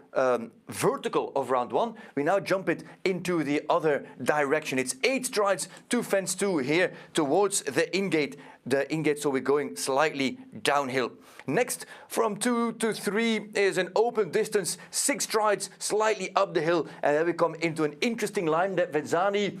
vertical of round 1. We now jump it into the other direction. It's 8 strides to fence 2. 2 here towards the ingate. So we're going slightly downhill. Next, from 2 to 3 is an open distance, 6 strides slightly up the hill, and then we come into an interesting line that Vezzani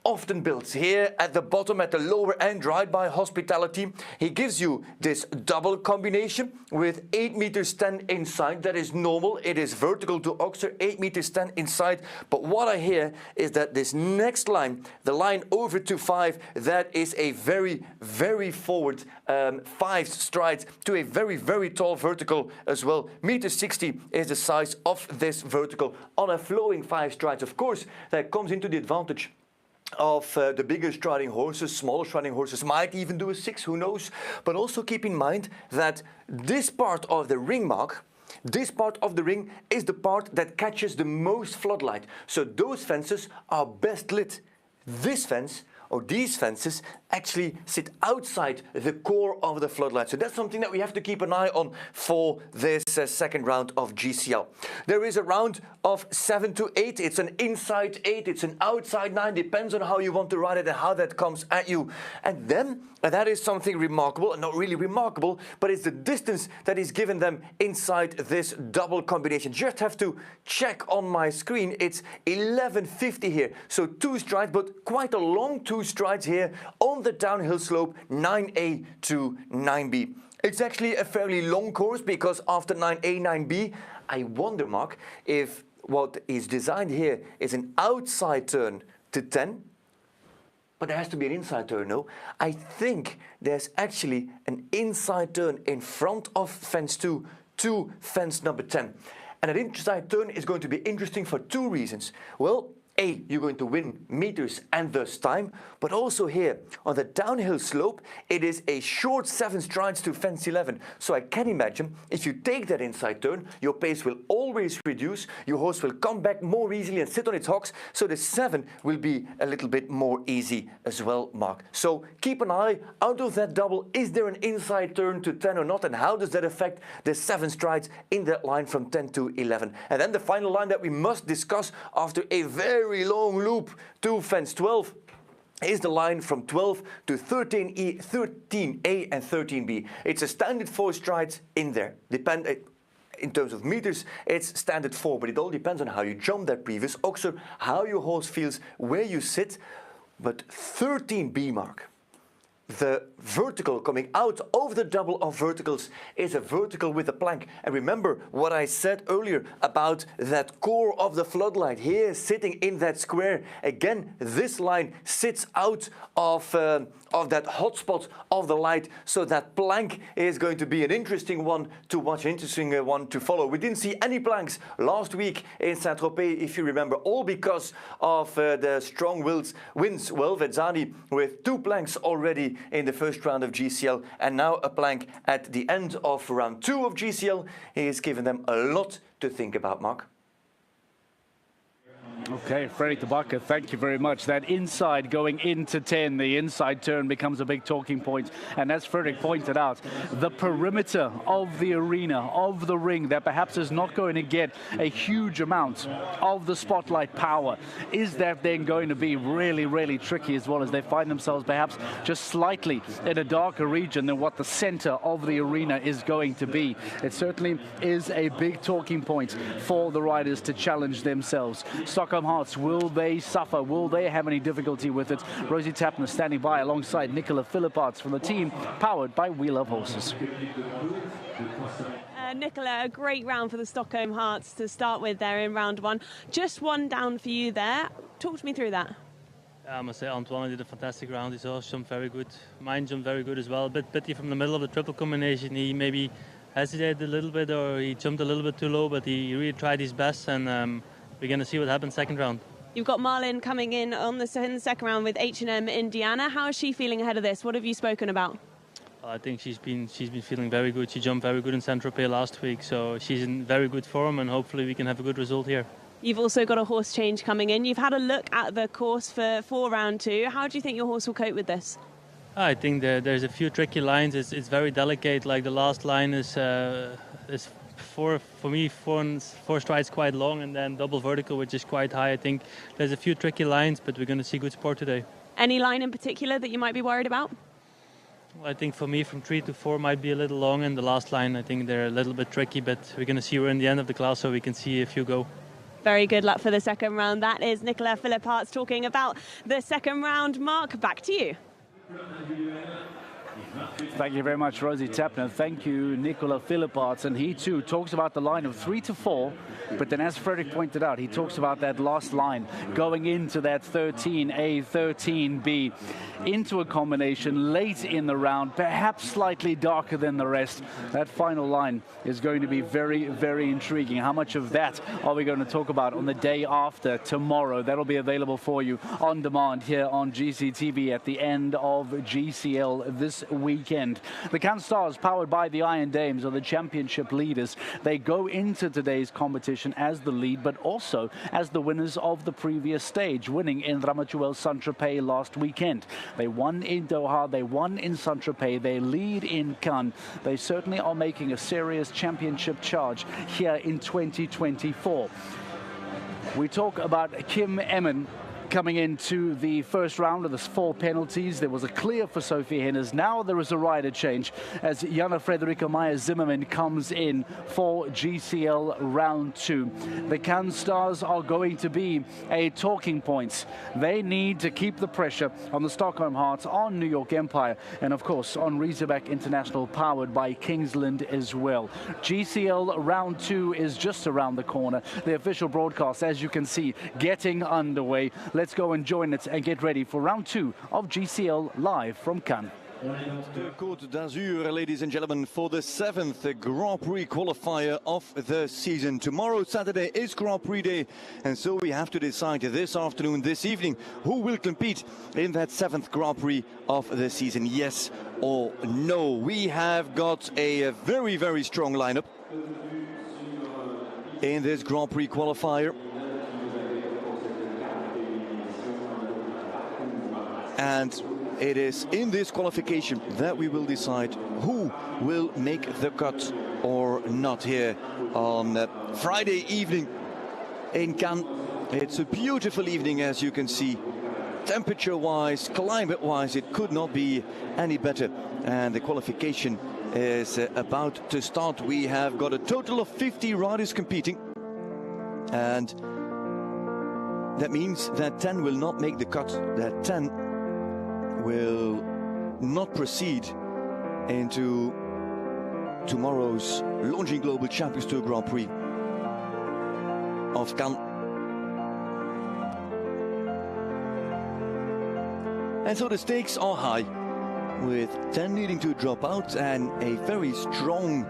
often builds here at the bottom, at the lower end, right by Hospitality. He gives you this double combination with 8 meters 10 inside. That is normal. It is vertical to Oxer, 8 meters 10 inside. But what I hear is that this next line, the line over to 5, that is a very, very forward 5 strides to a very, very tall vertical as well. Meter 60 is the size of this vertical on a flowing 5 strides. Of course, that comes into the advantage of the bigger striding horses. Smaller striding horses might even do a 6, who knows? But also keep in mind that this part of the ring, Mark, this part of the ring is the part that catches the most floodlight. So those fences are best lit. This fence, or these fences, actually sit outside the core of the floodlight. So that's something that we have to keep an eye on for this second round of GCL. There is a round of 7 to 8. It's an inside 8, it's an outside 9, depends on how you want to ride it and how that comes at you. And then, that is something remarkable, and not really remarkable, but it's the distance that is given them inside this double combination. Just have to check on my screen. It's 1150 here. So 2 strides, but quite a long 2 strides here on the downhill slope, 9A to 9B. It's actually a fairly long course, because after 9A, 9B, I wonder, Mark, if what is designed here is an outside turn to 10, but there has to be an inside turn, no? I think there's actually an inside turn in front of fence 2 to fence number 10. And that inside turn is going to be interesting for 2 reasons. Well, A, you're going to win meters and thus time, but also here on the downhill slope, it is a short 7 strides to fence 11. So I can imagine if you take that inside turn, your pace will always reduce, your horse will come back more easily and sit on its hocks, so the 7 will be a little bit more easy as well, Mark. So keep an eye out of that double. Is there an inside turn to 10 or not, and how does that affect the 7 strides in that line from 10 to 11? And then the final line that we must discuss after a very long loop to fence 12 is the line from 12 to 13A and 13B. It's a standard 4 strides in there. In terms of meters, it's standard 4, but it all depends on how you jump that previous Oxer, how your horse feels, where you sit. But 13B, Mark, the vertical coming out of the double of verticals is a vertical with a plank. And remember what I said earlier about that core of the floodlight here sitting in that square. Again, this line sits out of that hotspot of the light. So that plank is going to be an interesting one to watch, an interesting one to follow. We didn't see any planks last week in Saint-Tropez, if you remember, all because of the strong winds. Well, Vezzani with 2 planks already in the first round of GCL, and now a plank at the end of round 2 of GCL. He has given them a lot to think about, Mark.
Okay, Freddie Tabaka, thank you very much. That inside going into 10, the inside turn becomes a big talking point. And as Frederick pointed out, the perimeter of the arena, of the ring, that perhaps is not going to get a huge amount of the spotlight power. Is that then going to be really, really tricky, as well as they find themselves perhaps just slightly in a darker region than what the center of the arena is going to be? It certainly is a big talking point for the riders to challenge themselves. Stockholm Hearts, will they suffer? Will they have any difficulty with it? Rosie Tapner standing by alongside Nicola Philipparts from the team powered by We Love Horses.
Nicola, a great round for the Stockholm Hearts to start with there in round 1. Just 1 down for you there. Talk to me through that.
I must say Antoine did a fantastic round. His horse jumped very good. Mine jumped very good as well. A bit pity from the middle of the triple combination. He maybe hesitated a little bit, or he jumped a little bit too low, but he really tried his best, and we're going to see what happens second round.
You've got Marlin coming in in the second round with H&M Indiana. How is she feeling ahead of this? What have you spoken about?
I think she's been feeling very good. She jumped very good in Saint-Tropez last week, so she's in very good form, and hopefully we can have a good result here.
You've also got a horse change coming in. You've had a look at the course for round 2. How do you think your horse will cope with this?
I think there's a few tricky lines. It's very delicate. Like the last line is for me, 4 strides quite long, and then double vertical, which is quite high. I think there's a few tricky lines, but we're going to see good sport today.
Any line in particular that you might be worried about?
Well, I think for me, from 3 to 4 might be a little long, and the last line, I think they're a little bit tricky, but we're going to see we're in the end of the class, so we can see a few go.
Very good luck for the second round. That is Nicola Philipparts talking about the second round. Mark, back to you.
Thank you very much, Rosie Tapner. Thank you, Nicola Philipparts. And he too talks about the line of 3 to 4. But then, as Frederick pointed out, he talks about that last line going into that 13A, 13B, into a combination late in the round, perhaps slightly darker than the rest. That final line is going to be very, very intriguing. How much of that are we going to talk about on the day after tomorrow? That'll be available for you on demand here on GCTV at the end of GCL this weekend. The Cannes Stars, powered by the Iron Dames, are the championship leaders. They go into today's competition as the lead, but also as the winners of the previous stage, winning in Ramatuelle Saint-Tropez last weekend. They won in Doha, they won in Saint-Tropez, they lead in Cannes. They certainly are making a serious championship charge here in 2024. We talk about Kim Emmen coming into the first round of the 4 penalties. There was a clear for Sophie Hennes. Now there is a rider change as Jana Frederica Meyer-Zimmermann comes in for GCL round 2. The Cannes Stars are going to be a talking point. They need to keep the pressure on the Stockholm Hearts, on New York Empire, and of course on Razorback International, powered by Kingsland as well. GCL round 2 is just around the corner. The official broadcast, as you can see, getting underway. Let's go and join it and get ready for round 2 of GCL live from Cannes.
The Côte d'Azur, ladies and gentlemen, for the 7th Grand Prix qualifier of the season. Tomorrow, Saturday, is Grand Prix day, and so we have to decide this afternoon, this evening, who will compete in that 7th Grand Prix of the season, yes or no. We have got a very, very strong lineup in this Grand Prix qualifier. And it is in this qualification that we will decide who will make the cut or not here on Friday evening in Cannes. It's a beautiful evening, as you can see. Temperature-wise, climate-wise, it could not be any better. And the qualification is about to start. We have got a total of 50 riders competing. And that means that 10 will not make the cut. That 10 will not proceed into tomorrow's Longines Global Champions Tour Grand Prix of Cannes. And so the stakes are high, with 10 needing to drop out and a very strong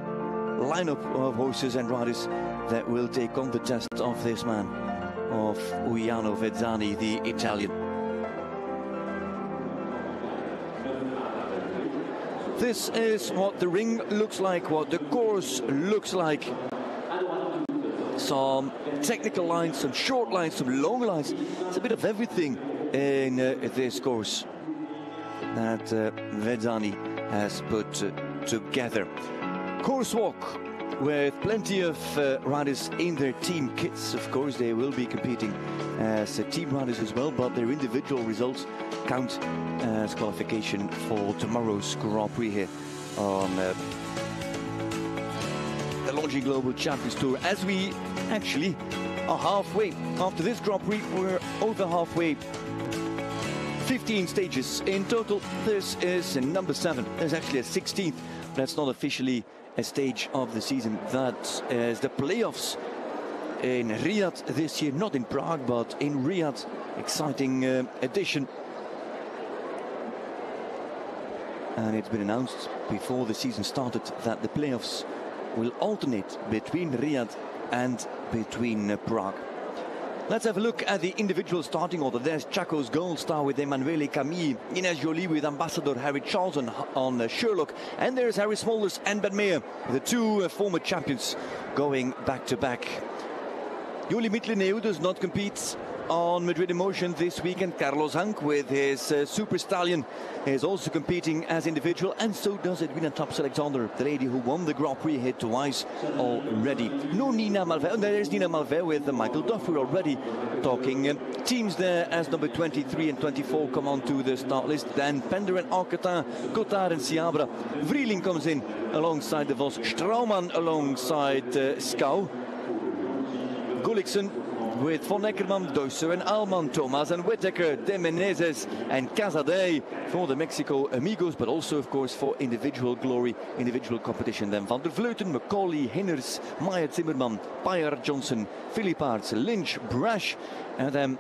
lineup of horses and riders that will take on the test of this man, of Uiano Vezzani, the Italian. This is what the ring looks like, what the course looks like. Some technical lines, some short lines, some long lines. It's a bit of everything in this course that Vezzani has put together. Course walk with plenty of riders in their team kits. Of course, they will be competing as team riders as well, but their individual results count as qualification for tomorrow's Grand Prix here on the Longines Global Champions Tour. As we actually are halfway. After this Grand Prix, we're over halfway. 15 stages in total. This is number 7. There's actually a 16th. That's not officially a stage of the season. That is the playoffs in Riyadh this year, not in Prague, but in Riyadh. Exciting edition. And it's been announced before the season started that the playoffs will alternate between Riyadh and between Prague. Let's have a look at the individual starting order. There's Chaco's Gold Star with Emanuele Camille, Ines Jolie with Ambassador Harry Charles on Sherlock, and there's Harry Smulders and Ben Meyer, the two former champions going back to back. Jolie Mitleneu does not compete. on Madrid Emotion this weekend. Carlos Hank with his Super Stallion is also competing as individual, and so does Edwina Taps-Alexander, the lady who won the Grand Prix here twice already. No Nina Malvet. Oh, there is Nina Malvet with Michael Duff. We're already talking teams there as number 23 and 24 come onto the start list. Then Pender and Arquetin, Cotard and Ciabra. Vrieling comes in alongside de Vos, Straumann alongside Skau, Gulliksen with Von Eckermann, Deuser and Alman, Thomas and Whittaker, De Menezes and Casadei for the Mexico Amigos, but also, of course, for individual glory, individual competition. Then Van der Vleuten, Macaulay, Hinners, Maya Zimmerman, Payer Johnson, Philippaerts, Lynch, Brash, and then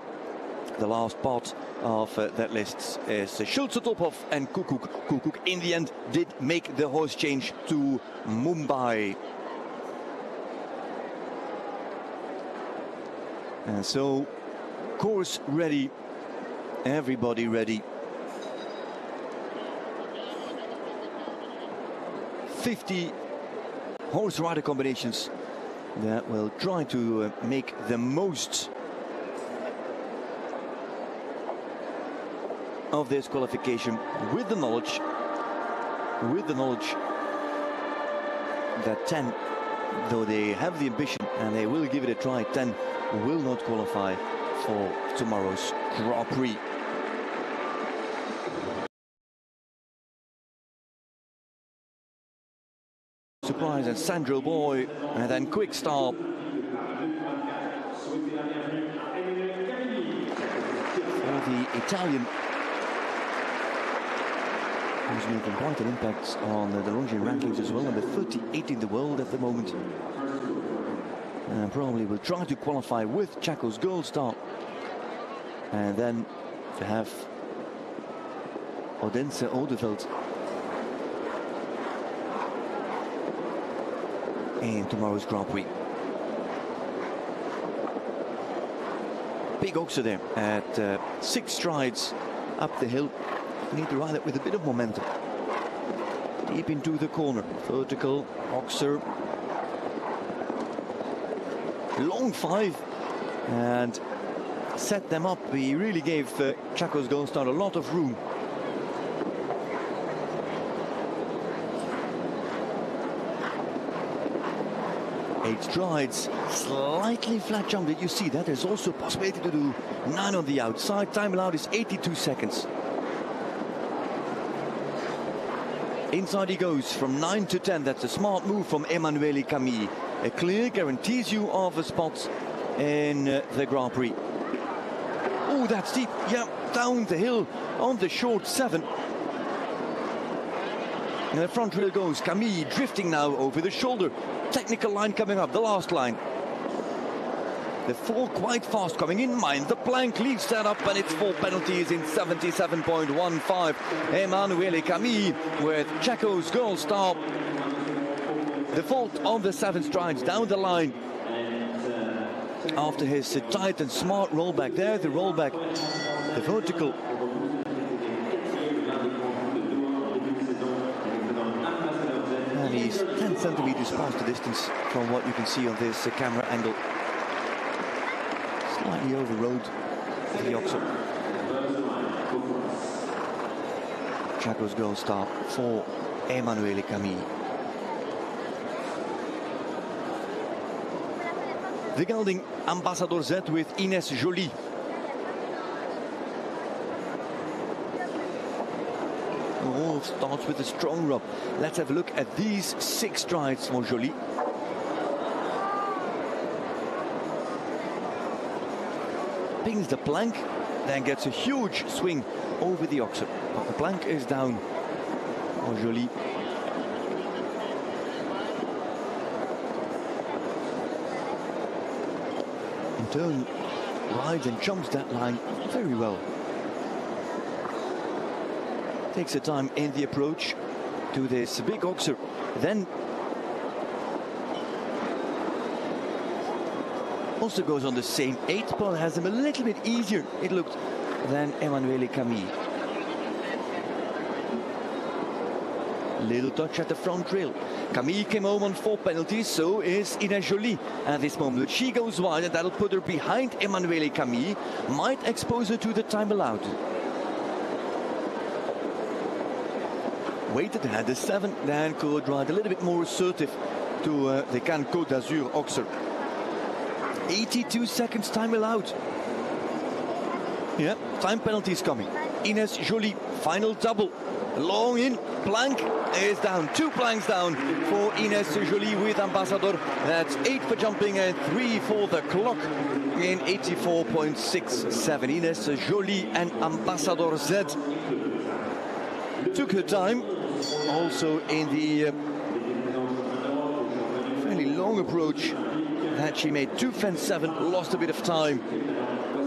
the last part of that list is Schulze, Tophoff and Koekoek. Koekoek, in the end, did make the horse change to Mumbai. And so, course ready, everybody ready. 50 horse rider combinations that will try to make the most of this qualification with the knowledge that 10, though they have the ambition and they will give it a try, 10 will not qualify for tomorrow's Grand Prix. Surprise and Sandro Boy, and then quick start. For the Italian, who's making quite an impact on the Longines rankings as well, number 38 in the world at the moment. And probably will try to qualify with Chaco's Gold Star. And then to have Odense Odeveld in tomorrow's Grand Prix. Big Oxer there at 6 strides up the hill. Need to ride it with a bit of momentum. Deep into the corner. Vertical, Oxer. Long 5 and set them up. He really gave Chaco's Gold Star a lot of room. Eight strides, slightly flat jump. Did you see that? There's also a possibility to do 9 on the outside. Time allowed is 82 seconds. Inside he goes from 9 to 10. That's a smart move from Emanuele Camille. A clear guarantees you of a spot in the Grand Prix. Oh, that's deep. Yeah, down the hill on the short 7. And the front rail goes. Camille drifting now over the shoulder. Technical line coming up, the last line. The 4 quite fast coming in. Mind the plank leaves that up, and it's 4 penalties in 77.15. Emanuele Camille with Chaco's Gold Star. The fault on the 7 strides down the line after his tight and smart rollback. There, the rollback, the vertical. And he's 10 centimeters past the distance from what you can see on this camera angle. Slightly overrode the Oxer. Chaco's Gold Star for Emanuele Camille. The gelding Ambassador Z with Ines Joly. Oh, starts with a strong rub. Let's have a look at these 6 strides for Joly. Pings the plank, then gets a huge swing over the Oxer. But the plank is down for Joly. In turn, rides and jumps that line very well. Takes the time in the approach to this big Oxer. Then also goes on the same 8, but has him a little bit easier, it looked, than Emanuele Camille. Little touch at the front rail. Camille came home on 4 penalties, so is Ines Joly at this moment. She goes wide, and that'll put her behind Emanuele Camille, might expose her to the time allowed. Waited, had the 7, then could ride a little bit more assertive to the Cannes Côte d'Azur Oxer. 82 seconds time allowed. Yeah, time penalties coming. Ines Joly, final double. Long in, plank is down. 2 planks down for Ines Joly with Ambassador. That's 8 for jumping and 3 for the clock in 84.67. Ines Joly and Ambassador Z took her time. Also in the fairly long approach that she made 2 fence 7, lost a bit of time.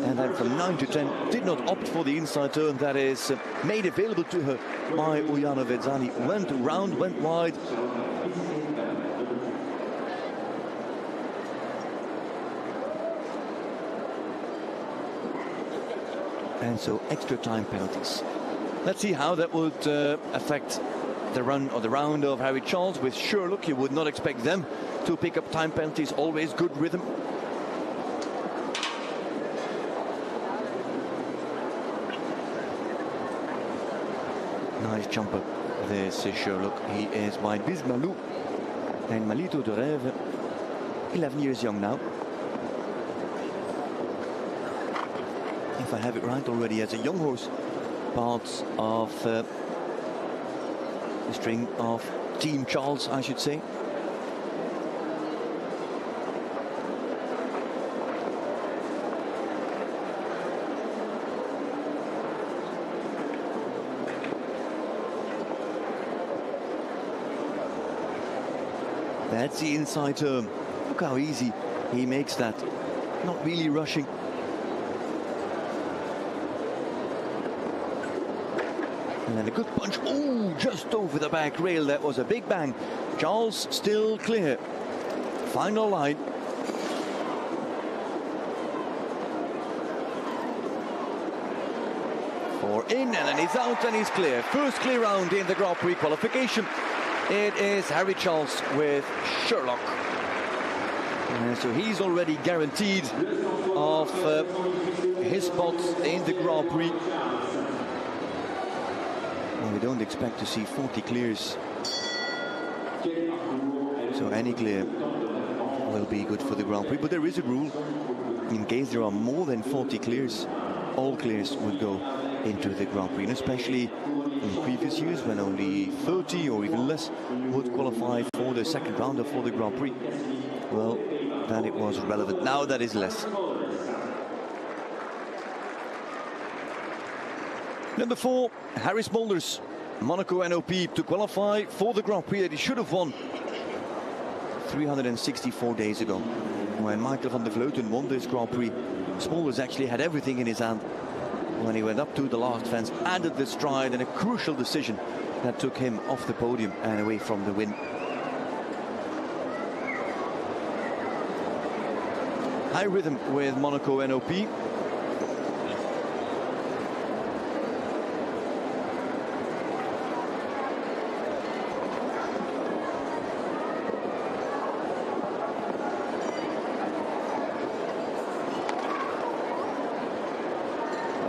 And then from 9 to 10, did not opt for the inside turn that is made available to her by Uyana Vezzani. Went round, went wide. And so extra time penalties. Let's see how that would affect the run or the round of Harry Charles with Sherlock. You would not expect them to pick up time penalties, always good rhythm. Nice jumper, this is Sherlock. He is by Bismalou and Malito de Rêve, 11 years young now. If I have it right, already as a young horse, part of the string of Team Charles, I should say. That's the inside turn. Look how easy he makes that. Not really rushing. And then a good punch. Oh, just over the back rail. That was a big bang. Charles still clear. Final line. Four in, and then he's out and he's clear. First clear round in the Grand Prix qualification. It is Harry Charles with Sherlock. And so he's already guaranteed of his spot in the Grand Prix. And we don't expect to see 40 clears. So any clear will be good for the Grand Prix. But there is a rule. In case there are more than 40 clears, all clears will go into the Grand Prix. And especially in previous years when only 30 or even less would qualify for the second round or for the Grand Prix. Well, then it was relevant. Now that is less. Number 4, Harris Mulders, Monaco NOP, to qualify for the Grand Prix that he should have won 364 days ago. When Michael van der Vleuten won this Grand Prix, Smulders actually had everything in his hand. When he went up to the last fence, added the stride, and a crucial decision that took him off the podium and away from the win. High rhythm with Monaco NOP.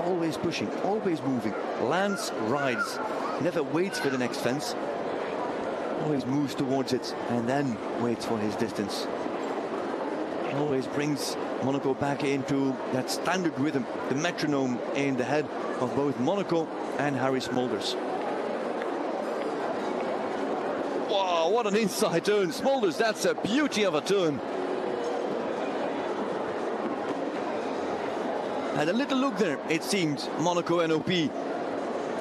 Always pushing, always moving. Lands, rides, never waits for the next fence. Always moves towards it and then waits for his distance. Always brings Monaco back into that standard rhythm, the metronome in the head of both Monaco and Harry Smulders. Wow, what an inside turn. Smulders, that's a beauty of a turn. Had a little look there, it seemed, Monaco NOP.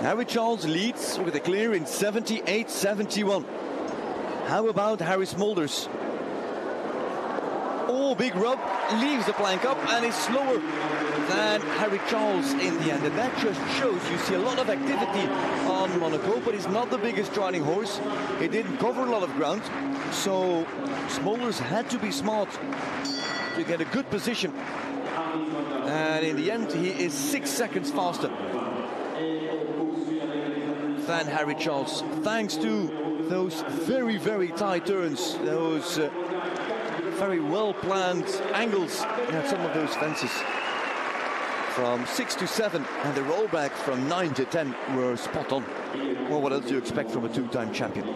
Harry Charles leads with a clear in 78.71. How about Harry Smulders? Oh, big rub, leaves the plank up and is slower than Harry Charles in the end. And that just shows you see a lot of activity on Monaco, but he's not the biggest riding horse. He didn't cover a lot of ground, so Smulders had to be smart to get a good position. And in the end, he is 6 seconds faster. than Harry Charles, thanks to those very, very tight turns, those very well-planned angles at some of those fences. From 6 to 7, and the rollback from 9 to 10 were spot on. Well, what else do you expect from a two-time champion?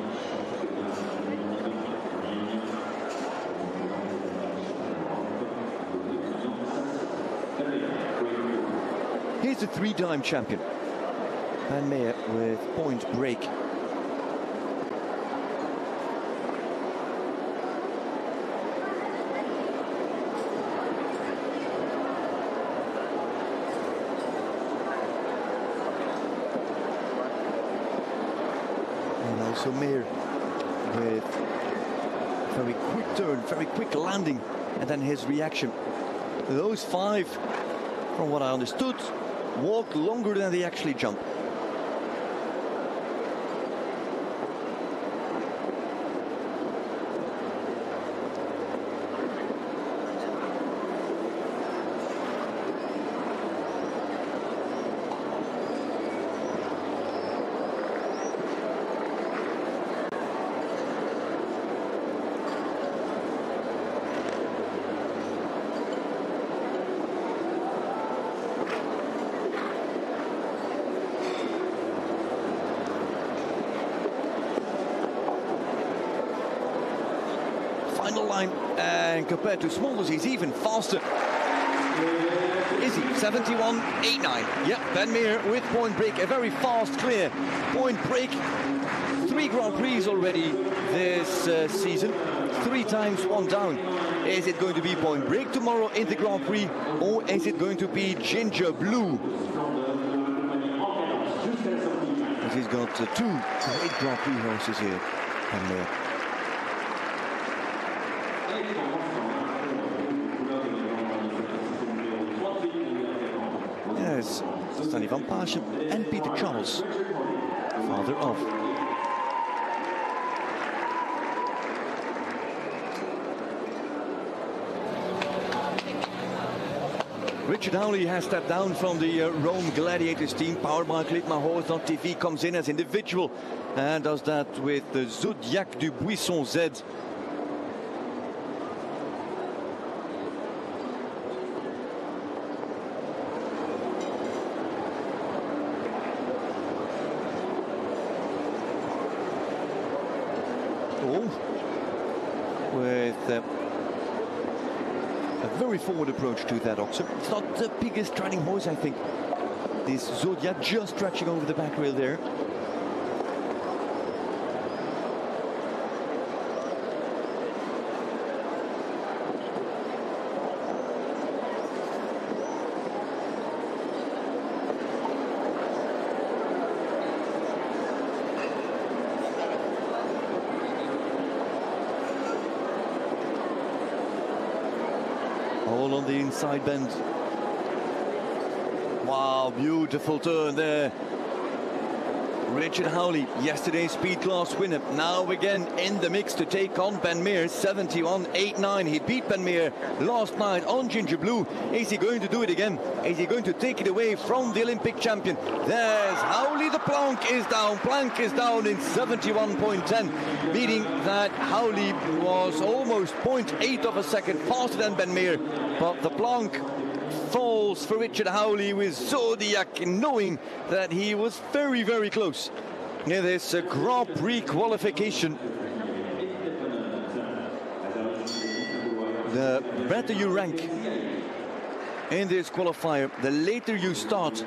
Here's the three-time champion, Ben Meyer, with Point Break. And also Meyer with very quick turn, very quick landing, and then his reaction. Those five, from what I understood, walked longer than they actually jumped. Final line, and compared to Smulders, he's even faster. Is he? 71.89. Yeah, Ben Meyer with Point Break, a very fast clear. Point Break, 3 Grand Prix already this season, 3 times 1 down. Is it going to be Point Break tomorrow in the Grand Prix, or is it going to be Ginger Blue? Because he's got 2 great Grand Prix horses here, Ben Meyer. Yes, Stanley van Paasje and Peter Charles, father of. Richard Howley has stepped down from the Rome Gladiators team. Powered by Clitmahorse.tv comes in as individual and does that with the Zodiac du Buisson Z. With a very forward approach to that oxer. It's not the biggest trotting horse, I think. This Zodiac just stretching over the back rail there. All on the inside bend. Wow, beautiful turn there. Richard Howley, yesterday's speed class winner, now again in the mix to take on Ben Meyer, 71.89. He beat Ben Meyer last night on Ginger Blue. Is he going to do it again? Is he going to take it away from the Olympic champion? There's Howley, the plank is down. Plank is down in 71.10, meaning that Howley was almost 0.8 of a second faster than Ben Meyer, but the plank falls for Richard Howley with Zodiac, knowing that he was very, very close in this Grand Prix qualification. The better you rank in this qualifier, the later you start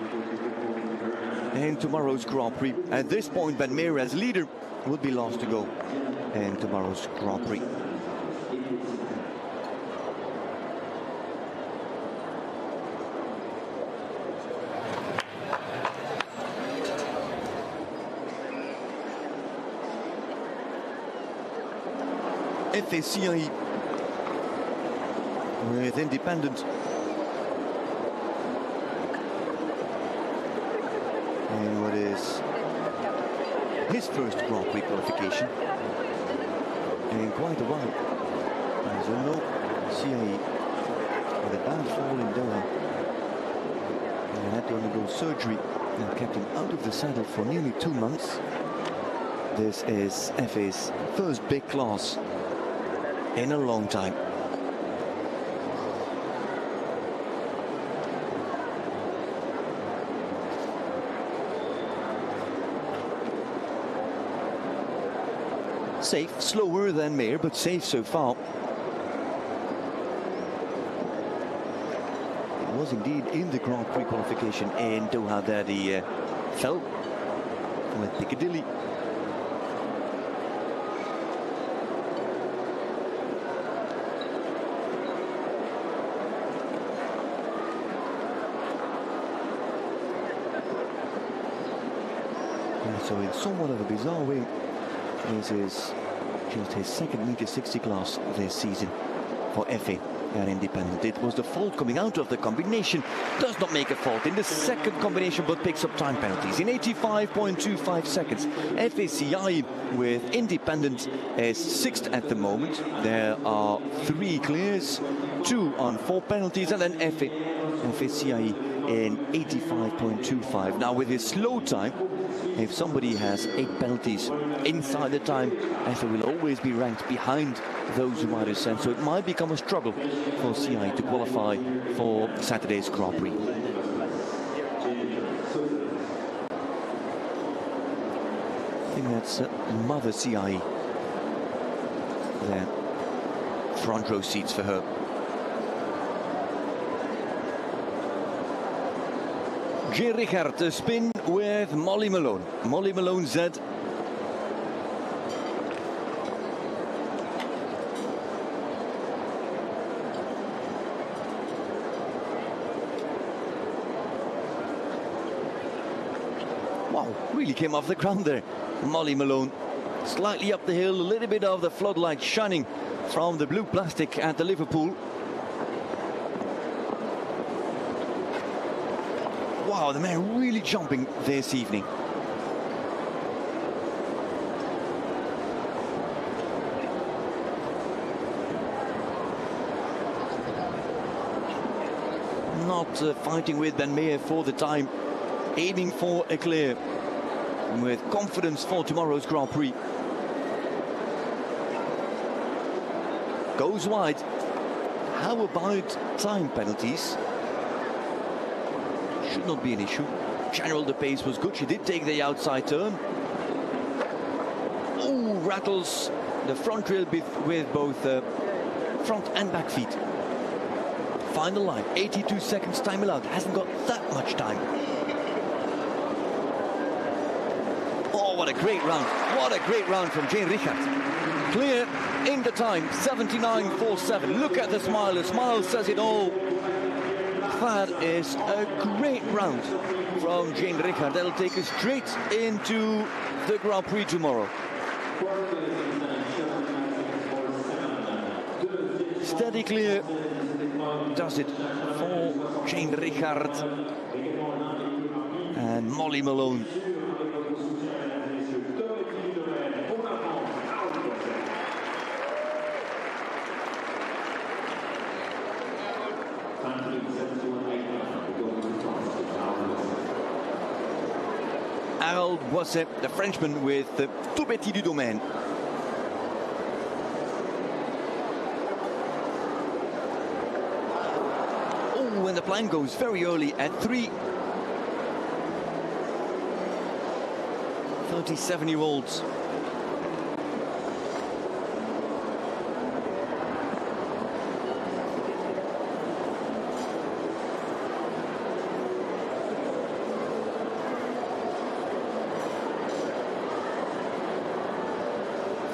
in tomorrow's Grand Prix. At this point, Ben Meyer as leader will be last to go in tomorrow's Grand Prix. FACI with Independent. And what is his first Grand Prix qualification in quite a while. As you know, CIE with a bad fall in Doha. And he had to undergo surgery Now kept him out of the saddle for nearly 2 months. This is FA's first big class in a long time. Safe, slower than Meir, but safe so far. It was indeed in the Grand Prix qualification in Doha that he fell with Piccadilly. And so in somewhat of a bizarre way, this is just his second meter 60 class this season for FA and Independent. It was the fault coming out of the combination, does not make a fault in the second combination but picks up time penalties. In 85.25 seconds, FACI with Independent is 6th at the moment. There are 3 clears, 2 on 4 penalties, and then FACI in 85.25. Now with his slow time, if somebody has 8 penalties inside the time, FA will always be ranked behind those who might ascend. So it might become a struggle for CI to qualify for Saturday's Grand Prix. I think that's Mother CI. There, front row seats for her. J. Richard, a spin with Molly Malone. Molly Malone Z. Wow, really came off the ground there. Molly Malone, slightly up the hill, a little bit of the floodlight shining from the blue plastic at the Liverpool. Wow, the man really jumping this evening. Not fighting with Ben Meir for the time, aiming for a clear with confidence for tomorrow's Grand Prix. Goes wide. How about time penalties? Should not be an issue. General, the pace was good. She did take the outside turn. Oh, rattles the front rail with both front and back feet. Final line, 82 seconds time allowed. Hasn't got that much time. Oh, what a great round. What a great round from Jane Richard. Clear in the time, 79.47. Look at the smile. The smile says it all. That is a great round from Jane Richard. That'll take us straight into the Grand Prix tomorrow. Steady clear does it for Jane Richard and Molly Malone. Harold Boisset, the Frenchman, with the Tout Petit du Domaine. Oh, and the plan goes very early at 3. 37-year-olds.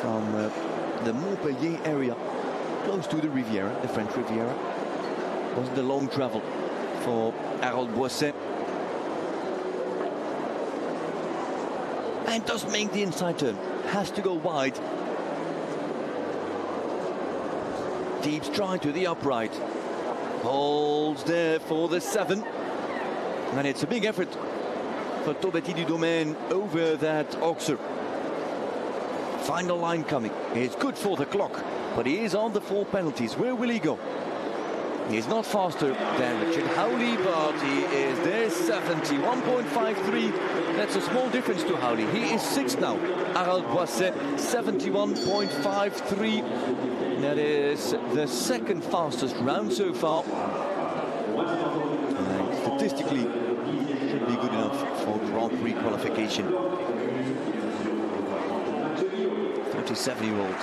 From the Montpellier area, close to the Riviera, the French Riviera. Wasn't a long travel for Harold Boisset. And does make the inside turn. Has to go wide. Deep stride to the upright. Holds there for the 7. And it's a big effort for Tout Petit du Domaine over that Oxer. Final line coming. It's good for the clock, but he is on the 4 penalties. Where will he go? He's not faster than Richard Howley, but he is there, 71.53. That's a small difference to Howley. He is 6th now. Harald Boisset, 71.53. That is the second fastest round so far. And statistically, should be good enough for Grand Prix qualification. 37-year-old.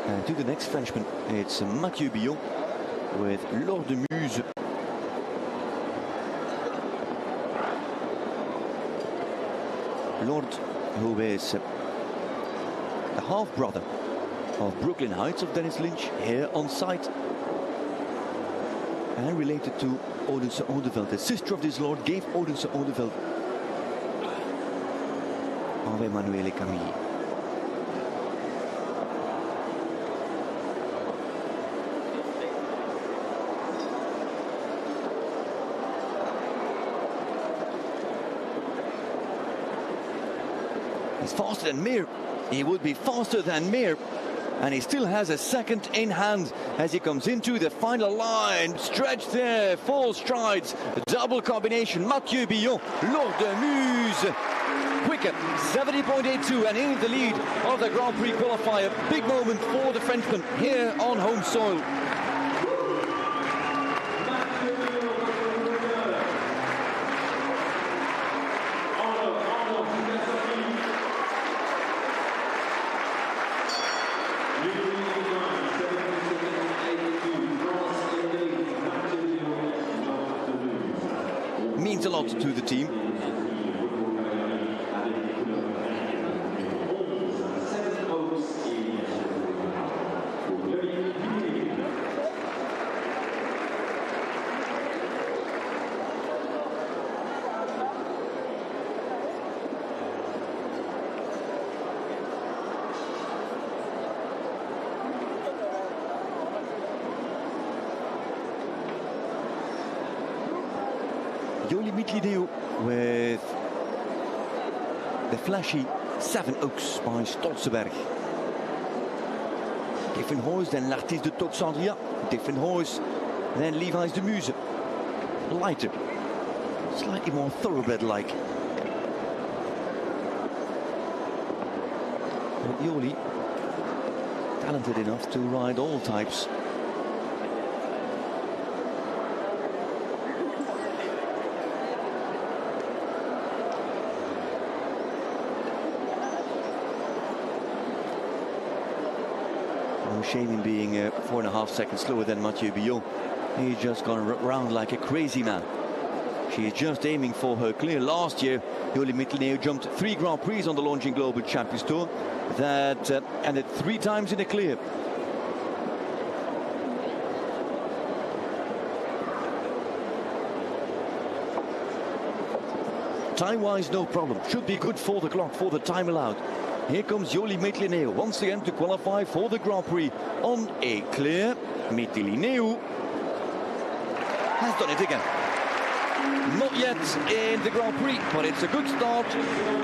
And to the next Frenchman, it's Mathieu Billon with Lord de Muse. Lord, who is the half-brother of Brooklyn Heights of Dennis Lynch, here on site. And related to Odense Odeveld. The sister of this Lord gave Odense Odeveld of Emanuele Camilli. He's faster than Mir. He would be faster than Mir. And he still has a second in hand as he comes into the final line. Stretched there, 4 strides, double combination. Mathieu Billon, Lord de Muse. Quicker, 70.82 and in the lead of the Grand Prix qualifier. Big moment for the Frenchman here on home soil. Means a lot to the team. Jolie Mitlineo with the flashy 7 Oaks by Stolzenberg. Different horse than L'Artiste de Toxandria. Different horse than Levi's de Muse. Lighter. Slightly more thoroughbred-like. But Jolie, talented enough to ride all types. No shame in being 4.5 seconds slower than Mathieu Billon. He's just gone around like a crazy man. She is just aiming for her clear. Last year, Jolie Mitlineo jumped 3 Grand Prix on the Longines Global Champions Tour. That ended 3 times in a clear. Time-wise, no problem. Should be good for the clock, for the time allowed. Here comes Jolie Mitlineo once again to qualify for the Grand Prix on a clear. Mitlineo has done it again. Not yet in the Grand Prix, but it's a good start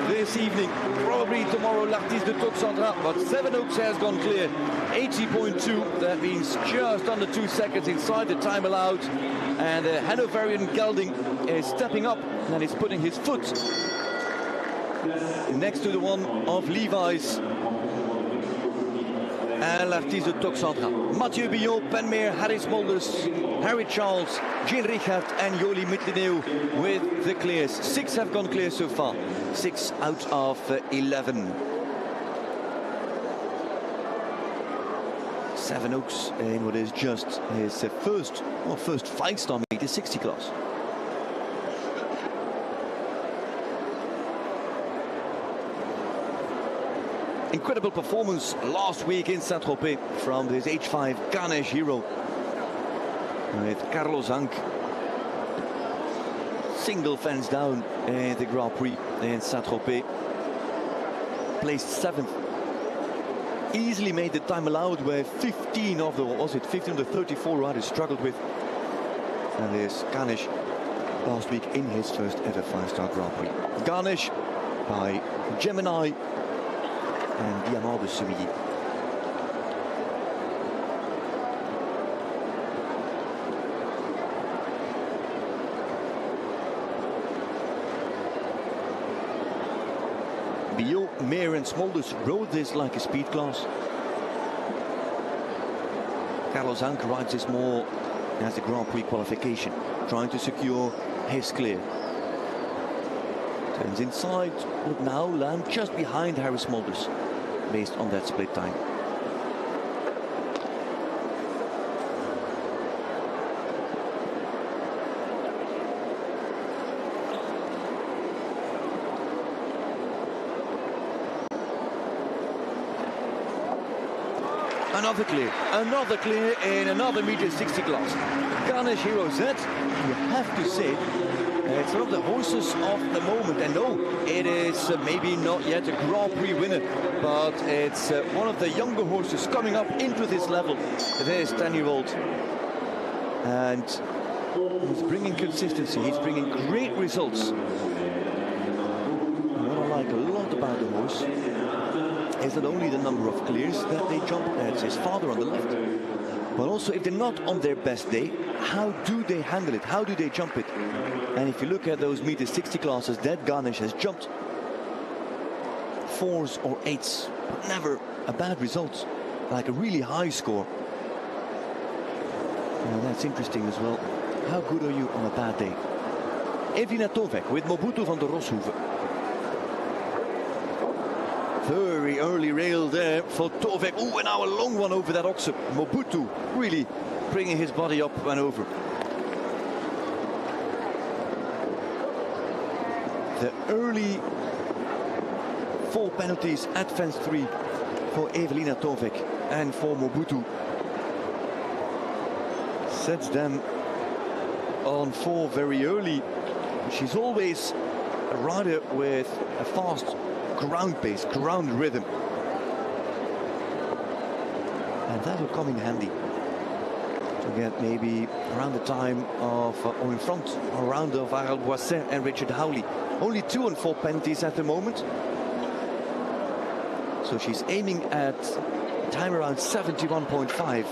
this evening. Probably tomorrow, L'Artiste de Toxandra, but 7 Oaks has gone clear. 80.2, that means just under 2 seconds inside the time allowed. And the Hanoverian Gelding is stepping up and is putting his foot next to the one of Levi's and L'Artiste de Toxandra. Mathieu Billon, Ben Meer, Harris Mulders, Harry Charles, Jean Richard and Jolie Mitlineo with the clears. 6 have gone clear so far. 6 out of 11. 7 Oaks in what is just his first 5-star meet, the 60 class. Incredible performance last week in Saint-Tropez from this H5 Ganesh hero with Carlos Hank. single fence down in the Grand Prix in Saint-Tropez. Placed 7th. Easily made the time allowed where 15 of the 34 riders struggled with. And there's Ganesh last week in his first ever 5-star Grand Prix. Ganesh by Gemini and Diamant de Semilly. Bio, Meer and Smolders rode this like a speed class. Carlos Hank rides this more as a Grand Prix qualification, trying to secure his clear. Turns inside, would now land just behind Harry Smolders, based on that split time. Another clear in another meter 60 class. Ganesh Hero Z, you have to say, it's one of the horses of the moment. And no, it is maybe not yet a Grand Prix winner, but it's one of the younger horses coming up into this level. There's 10-year-old. And he's bringing consistency, he's bringing great results. And what I like a lot about the horse is not only the number of clears that they jump, it's his father on the left, but also if they're not on their best day, how do they handle it? How do they jump it? And if you look at those meter 60 classes that Ganesh has jumped, 4s or 8s, but never a bad result, like a really high score. And that's interesting as well. How good are you on a bad day? Evelina Tovek with Mobutu van der Roshoeven. Very early rail there for Tovek. Oh, and now a long one over that oxer. Mobutu really bringing his body up and over. The early 4 penalties at fence 3 for Evelina Tovek and for Mobutu sets them on 4 very early. She's always a rider with a fast ground pace, ground rhythm. And that will come in handy to get maybe around the time of, or in front, around of Harold Boisset and Richard Howley. Only 2 and 4 penalties at the moment. So she's aiming at time around 71.5.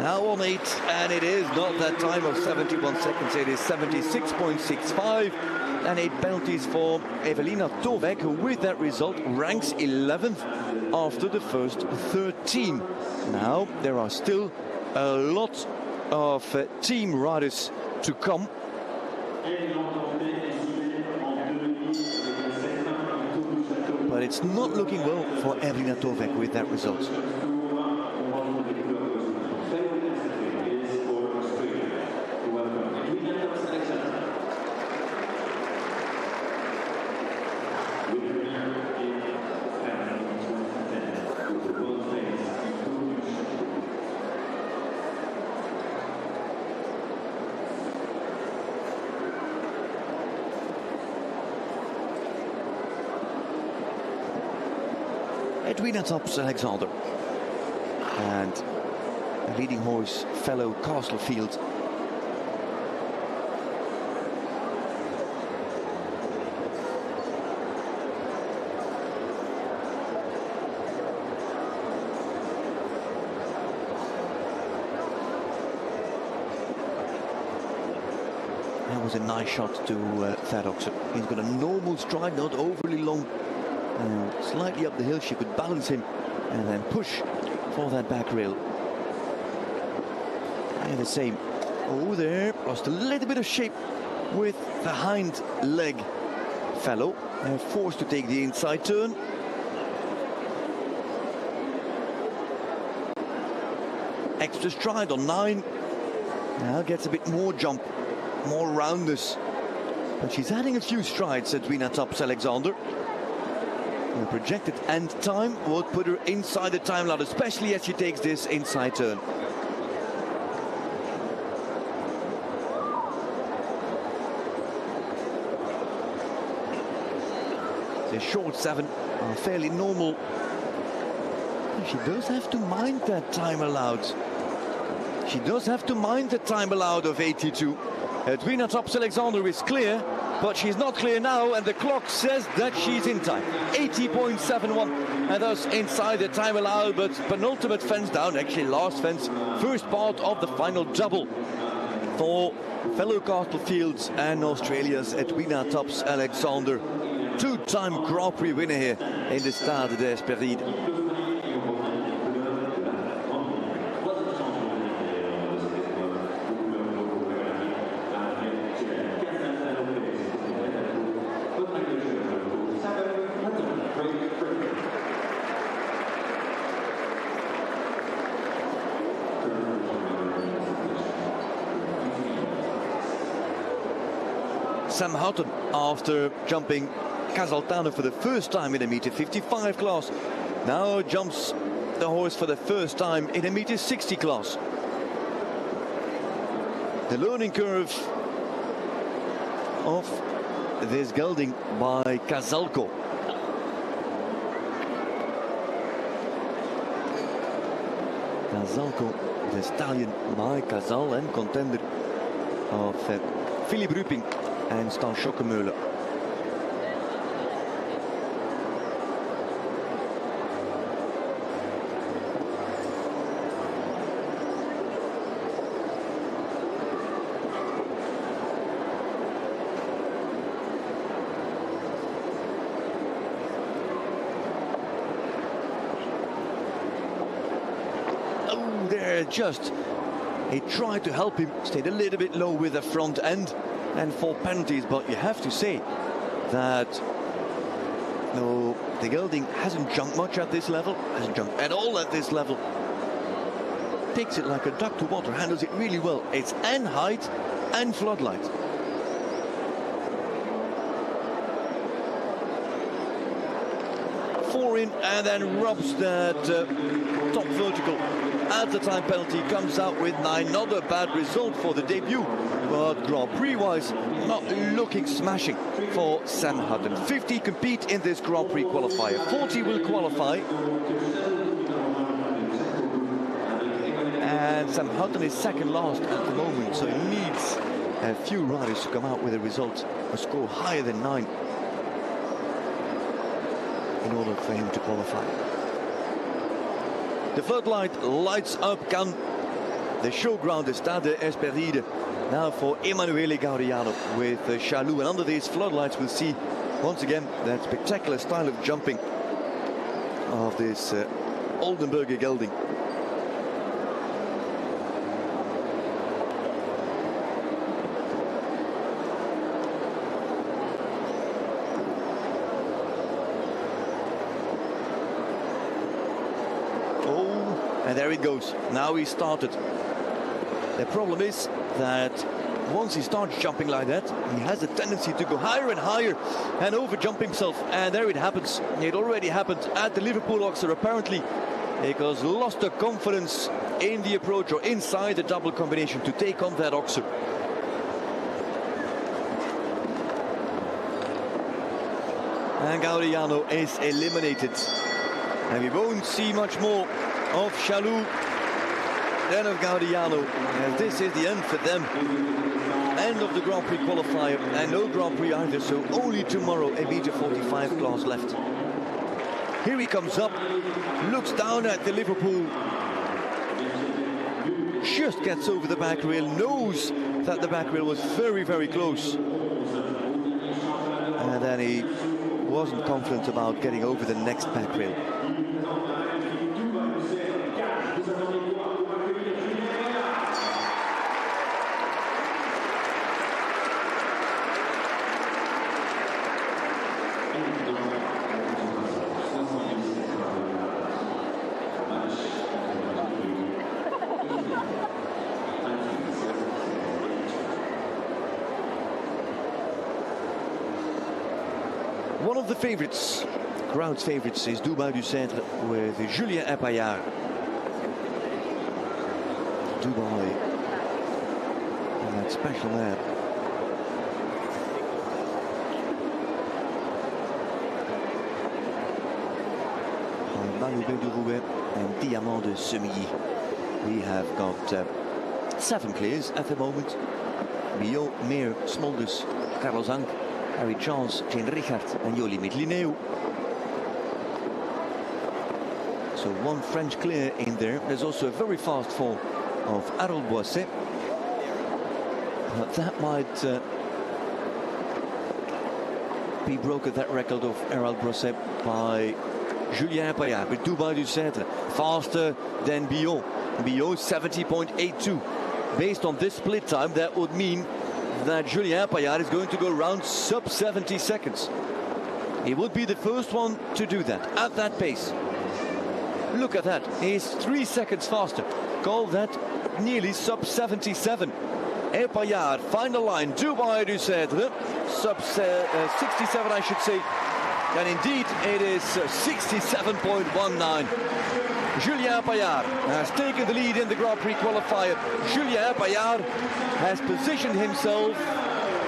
Now on 8, and it is not that time of 71 seconds, it is 76.65, and 8 penalties for Evelina Tovek, who with that result ranks 11th after the first 13. Now there are still a lot of team riders to come. But it's not looking well for Evelina Tovek with that result. Edwina tops Alexander, and a leading horse, fellow Castlefield. That was a nice shot to Thad Oxer. He's got a normal stride, not overly long. And slightly up the hill, she could balance him and then push for that back rail. And the same. Oh, there, lost a little bit of shape with the hind leg fellow. And forced to take the inside turn. Extra stride on 9. Now gets a bit more jump, more roundness. But she's adding a few strides, Edwina Tops-Alexander. The projected end time would put her inside the time ladder, especially as she takes this inside turn. The short 7 are fairly normal. She does have to mind that time allowed. She does have to mind the time allowed of 82. Edwina Tops-Alexander is clear, but she's not clear now, and the clock says that she's in time. 80.71, and thus inside the time allowed, but penultimate fence down, actually last fence, first part of the final double for fellow Castlefields and Australia's Edwina Tops-Alexander. Two-time Grand Prix winner here in the Stade d'Esperide. Sam Houghton, after jumping Casaltano for the first time in a meter 55 class, now jumps the horse for the first time in a meter 60 class. The learning curve of this gelding by Casalco. Casalco, the stallion by Casal and contender of Philipp Ruping and Stan Schockemöller. Just he tried to help him, stayed a little bit low with the front end and 4 penalties, but you have to say that no, the gelding hasn't jumped much at this level, hasn't jumped at all at this level. Takes it like a duck to water, handles it really well. It's and height and floodlight. Four in and then rubs that top vertical at the time penalty, comes out with 9. Not a bad result for the debut, but Grand Prix wise not looking smashing for Sam Houghton. 50 compete in this Grand Prix qualifier, 40 will qualify, and Sam Houghton is second last at the moment, so he needs a few riders to come out with a result, a score higher than 9 in order for him to qualify. The floodlight lights up Cannes, the showground, the Stade d'Esperide, now for Emanuele Gaudiano with Chalou. And under these floodlights we'll see once again that spectacular style of jumping of this Oldenburger gelding. And there he goes. Now he started. The problem is that once he starts jumping like that, he has a tendency to go higher and higher and overjump himself. And there it happens. It already happened at the Liverpool Oxer, apparently, because lost the confidence in the approach or inside the double combination to take on that Oxer. And Gaudiano is eliminated. And we won't see much more of Chalou then of Gaudiano, and this is the end for them. End of the Grand Prix qualifier, and no Grand Prix either, so only tomorrow a meter 45 class left. Here he comes up, looks down at the Liverpool, just gets over the back rail, knows that the back rail was very, very close, and then he wasn't confident about getting over the next back rail. One of the favorites, crowd's favorites, is Dubai du Centre with Julien Epaillard. Dubai, and that special map. Malouin du Rouet and Diamant de Semilly. We have got 7 players at the moment. Bio, Meer, Smolders, Carlos Hank, Harry Charles, Jane Richard and Jolie Midlineu. So 1 French clear in there. There's also a very fast fall of Harold Boisset. But that might be broken, that record of Harold Boisset, by Julien Epaillard. But Dubai du Centre faster than Biot. Biot 70.82. Based on this split time, that would mean that Julien Epaillard is going to go around sub 70 seconds. He would be the first one to do that at that pace. Look at that. He's 3 seconds faster. Call that nearly sub 77. Epaillard, final line, Dubai du Centre, sub 67 I should say. And indeed, it is 67.19. Julien Epaillard has taken the lead in the Grand Prix qualifier. Julien Epaillard has positioned himself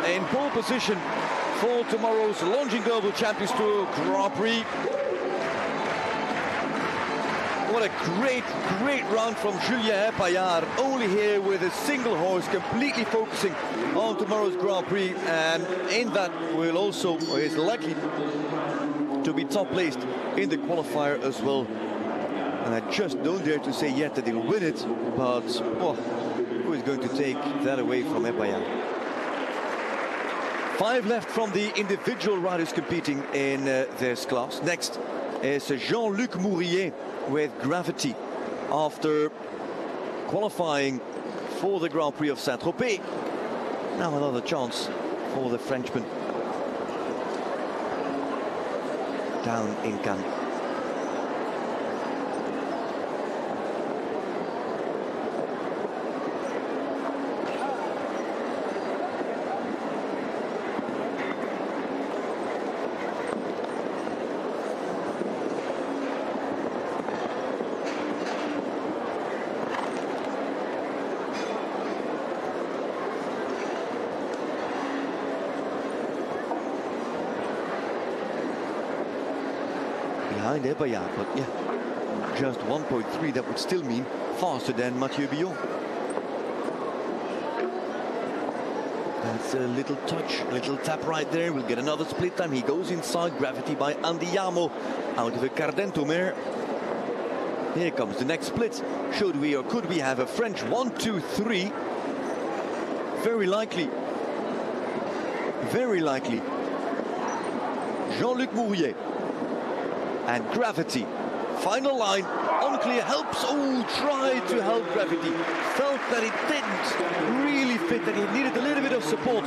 in pole position for tomorrow's Longines Global Champions Tour Grand Prix. What a great run from Julien Epaillard, only here with a single horse, completely focusing on tomorrow's Grand Prix, and in that will also, or is likely to be top placed in the qualifier as well. And I just don't dare to say yet that he'll win it, but who is going to take that away from Epaillard? 5 left from the individual riders competing in this class. Next is Jean-Luc Mourier with Gravity after qualifying for the Grand Prix of Saint-Tropez. Now another chance for the Frenchman down in Cannes. Behind Epaillard, but yeah, just 1.3, that would still mean faster than Mathieu Biot. That's a little touch, a little tap right there. We'll get another split time. He goes inside. Gravity by Andiamo out of a Cardento mare. Here comes the next split. Should we or could we have a French 1, 2, 3? Very likely. Very likely. Jean-Luc Mourier and Gravity. Final line, unclear, helps. Oh, tried to help Gravity. Felt that it didn't really fit, that it needed a little bit of support.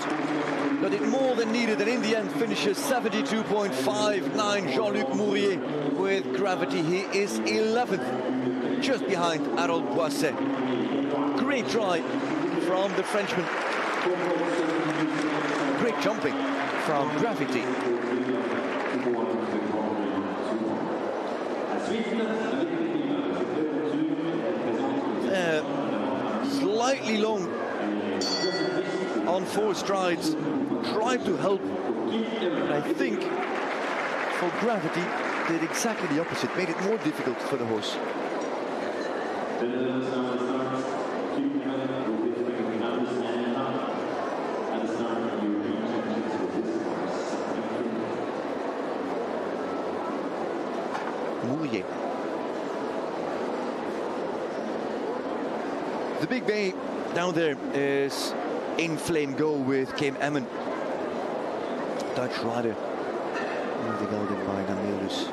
But it more than needed, and in the end finishes 72.59. Jean-Luc Mourier with Gravity. He is 11th, just behind Harold Boisset. Great try from the Frenchman. Great jumping from Gravity. Slightly long on 4 strides, tried to help, but I think for Gravity did exactly the opposite, made it more difficult for the horse. Mourier. The big bay down there is In Flame Go with Kim Emmen. Dutch rider, gehouden by Namelus.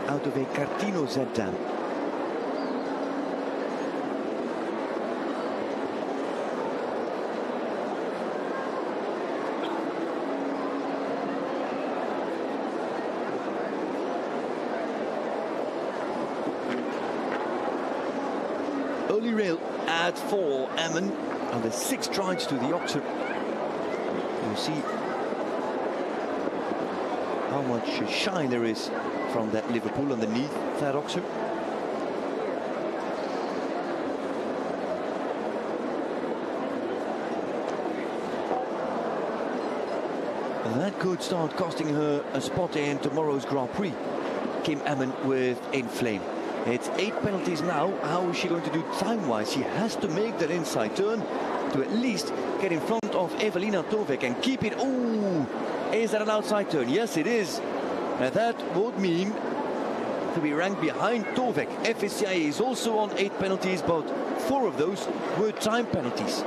Out of a Cartino Z-Dam. Early rail at 4, Emmen, and the 6 strides to the Oxer. You see how much shine there is from that Liverpool underneath that Oxer. And that could start costing her a spot in tomorrow's Grand Prix. Kim Emmen with Inflame. It's 8 penalties now. How is she going to do time-wise? She has to make that inside turn to at least get in front of Evelina Tovek and keep it. Ooh, is that an outside turn? Yes, it is. And that would mean to be ranked behind Tovek. FSCI is also on 8 penalties, but 4 of those were time penalties.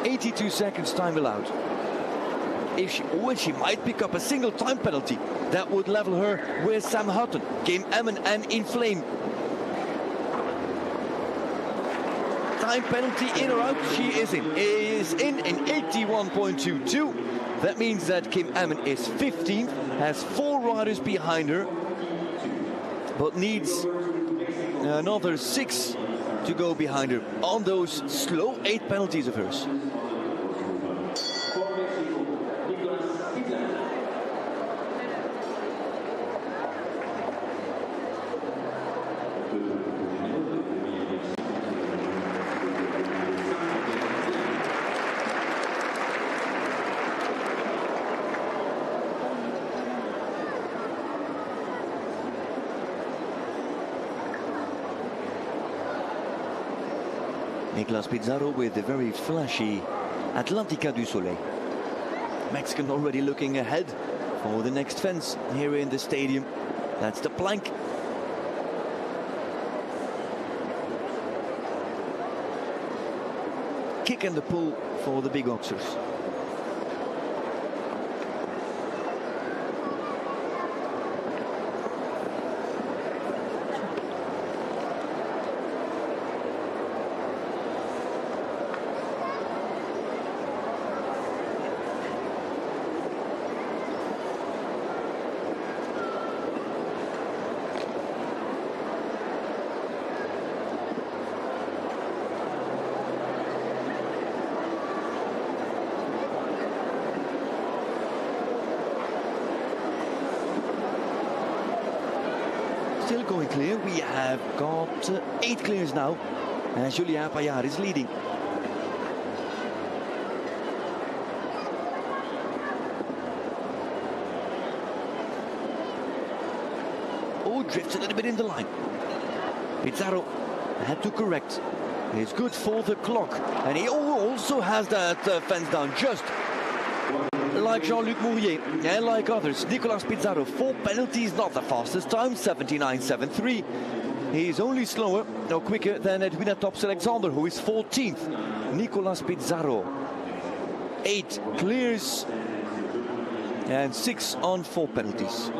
82 seconds time allowed. If she might pick up a single time penalty, that would level her with Sam Hutton, Kim Emmen and Inflame. Time penalty in or out? She is in. Is in 81.22. That means that Kim Emmen is 15th, has 4 riders behind her, but needs another 6 to go behind her on those slow 8 penalties of hers. Nicolas Pizarro with the very flashy Atlantica du Soleil. Mexican already looking ahead for the next fence here in the stadium. That's the plank. Kick and the pull for the big Oxers. Still going clear. We have got 8 clears now, and Julia Payard is leading. Oh, drifts a little bit in the line. Pizarro had to correct. It's good for the clock, and he also has that fence down just like Jean-Luc Mourier and like others. Nicolas Pizarro, 4 penalties, not the fastest time, 79.73. He's only slower, no quicker than Edwina Tops-Alexander, who is 14th. Nicolas Pizarro, 8 clears and 6 on 4 penalties.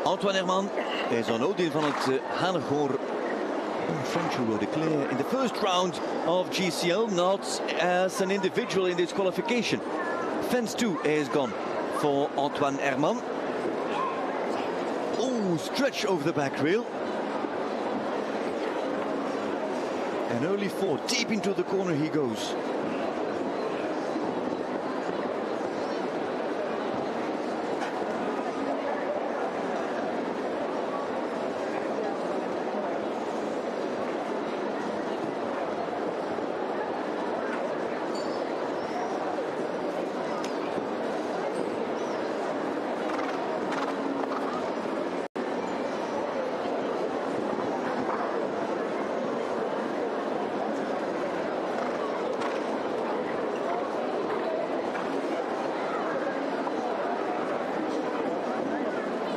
Antoine Herman is on Odin van het Hanegoor. French who were declared in the first round of GCL, not as an individual in this qualification. Fence 2 is gone for Antoine Herman. Oh, stretch over the back rail. An early 4, deep into the corner he goes.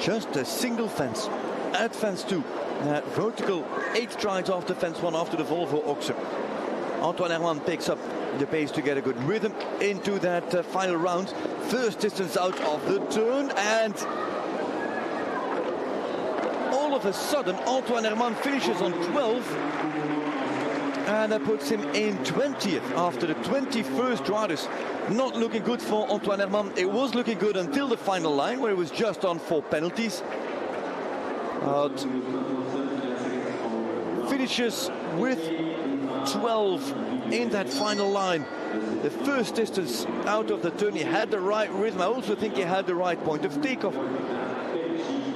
Just a single fence at fence 2. That vertical 8 strides after fence 1 after the Volvo Oxer. Antoine Herman picks up the pace to get a good rhythm into that final round. First distance out of the turn, and all of a sudden Antoine Herman finishes on 12, and that puts him in 20th after the 21st riders. Not looking good for Antoine Herman. It was looking good until the final line, where it was just on 4 penalties. Finishes with 12 in that final line. The first distance out of the turn, he had the right rhythm. I also think he had the right point of takeoff.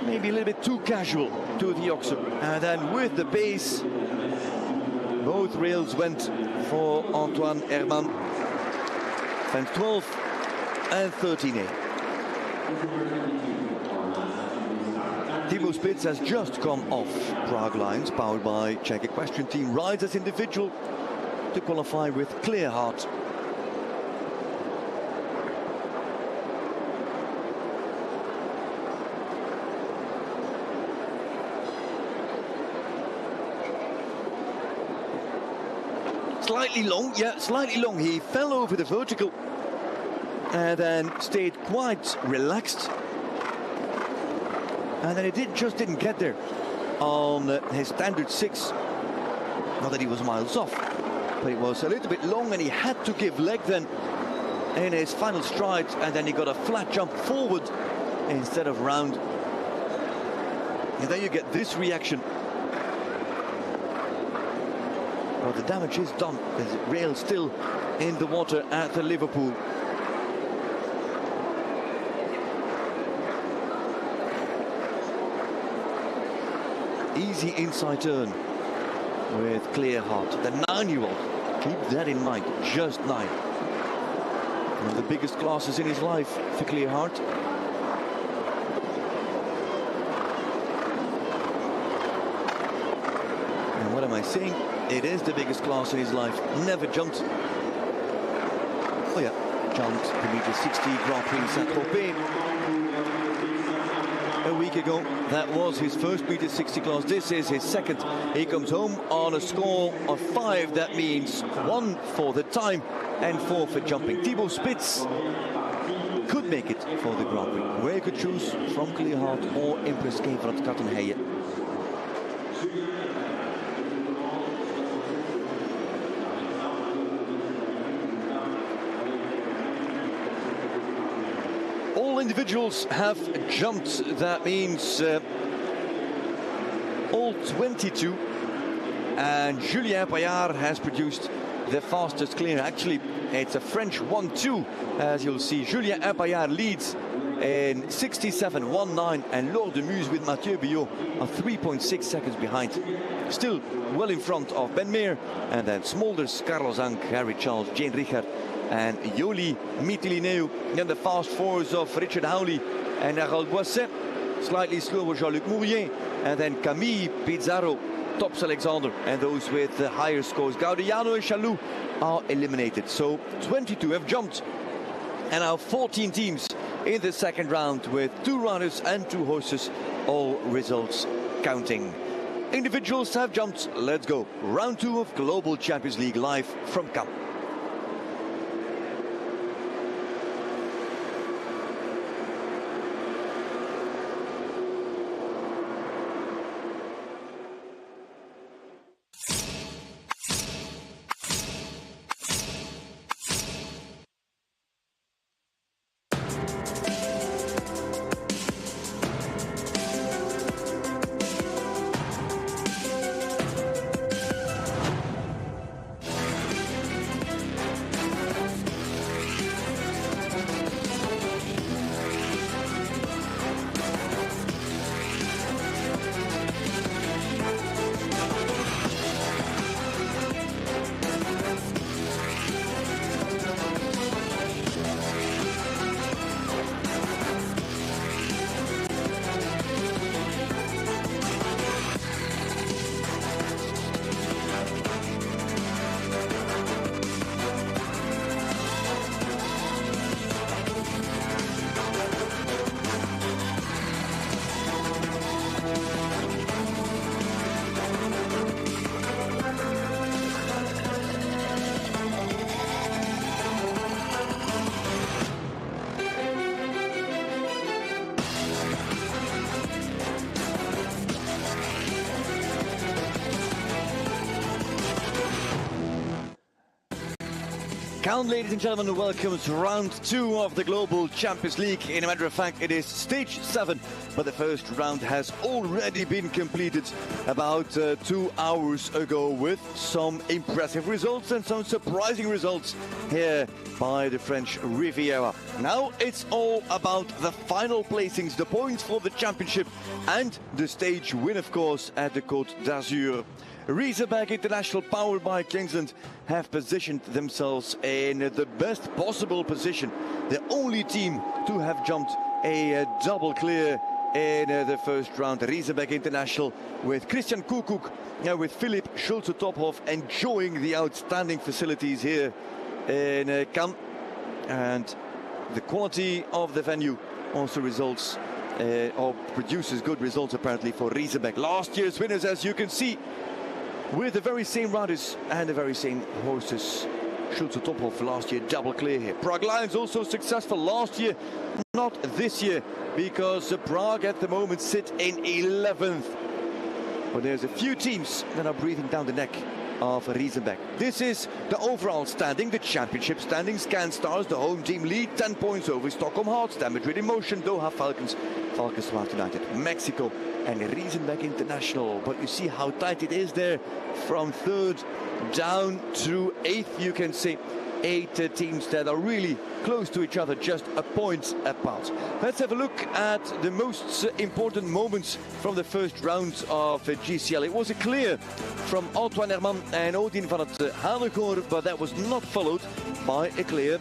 Maybe a little bit too casual to the oxer. And then with the pace, both rails went for Antoine Herman. And 12 and 13A. Thibaut Spitz has just come off Prague lines, powered by Czech Equestrian Team. Rides as individual to qualify with clear heart. Slightly long, yeah, slightly long. He fell over the vertical and then stayed quite relaxed. And then he just didn't get there on his standard 6. Not that he was miles off, but it was a little bit long, and he had to give leg then in his final stride, and then he got a flat jump forward instead of round. And then you get this reaction. Well, the damage is done. There's a rail still in the water at the Liverpool. Easy inside turn with clear heart. The 9-year-old, keep that in mind, just 9. One of the biggest classes in his life for clear heart. And what am I saying? It is the biggest class in his life. Never jumped. Oh yeah, jumped the meter 60 Grand Prix Saint-Tropez a week ago. That was his first meter 60 class. This is his second. He comes home on a score of 5. That means 1 for the time and 4 for jumping. Thibaut Spitz could make it for the Grand Prix, where he could choose from Clear Heart or Empress Kevrat Kattenheije. Individuals have jumped. That means all 22, and Julien Paillard has produced the fastest clear. Actually, it's a French 1-2, as you'll see. Julien Paillard leads in 67.19, and Laure de Muse with Mathieu Biot are 3.6 seconds behind. Still well in front of Ben Meer, and then Smolders, Carlos Ank, Harry Charles, Jane Richard, and Yoli Mitilineu. Then the fast fours of Richard Howley and Harold Boisset. Slightly slower Jean-Luc Mourier. And then Camille Pizarro tops Alexander. And those with the higher scores, Gaudiano and Chaloux, are eliminated. So 22 have jumped. And now 14 teams in the second round with 2 runners and 2 horses. All results counting. Individuals have jumped. Let's go. Round 2 of Global Champions League live from Cannes. Count, ladies and gentlemen, welcome to round 2 of the Global Champions League. In a matter of fact, it is stage 7, but the first round has already been completed about 2 hours ago with some impressive results and some surprising results here by the French Riviera. Now it's all about the final placings, the points for the championship and the stage win, of course, at the Côte d'Azur. Riesenbeek International, powered by Kingsland, have positioned themselves in the best possible position. The only team to have jumped a double clear in the first round. Riesenbeek International with Christian Koekoek, with Philipp Schulze-Tophoff enjoying the outstanding facilities here in Cannes. And the quality of the venue also results or produces good results apparently for Riesenbeek. Last year's winners, as you can see, with the very same riders and the very same horses. Schulze-Tophoff last year double clear here. Prague Lions also successful last year, not this year, because Prague at the moment sit in 11th. But there's a few teams that are breathing down the neck of Riesenbeek. This is the overall standing, the championship standings. CanStars, the home team, lead 10 points over Stockholm Hearts, Madrid in Motion, Doha Falcons, Valkenswaard United, Mexico and Riesenbeek International. But you see how tight it is there from 3rd down to 8th. You can see 8 teams that are really close to each other, just a point apart. Let's have a look at the most important moments from the first round of GCL. It was a clear from Antoine Herman and Odin van het Hanegoor, but that was not followed by a clear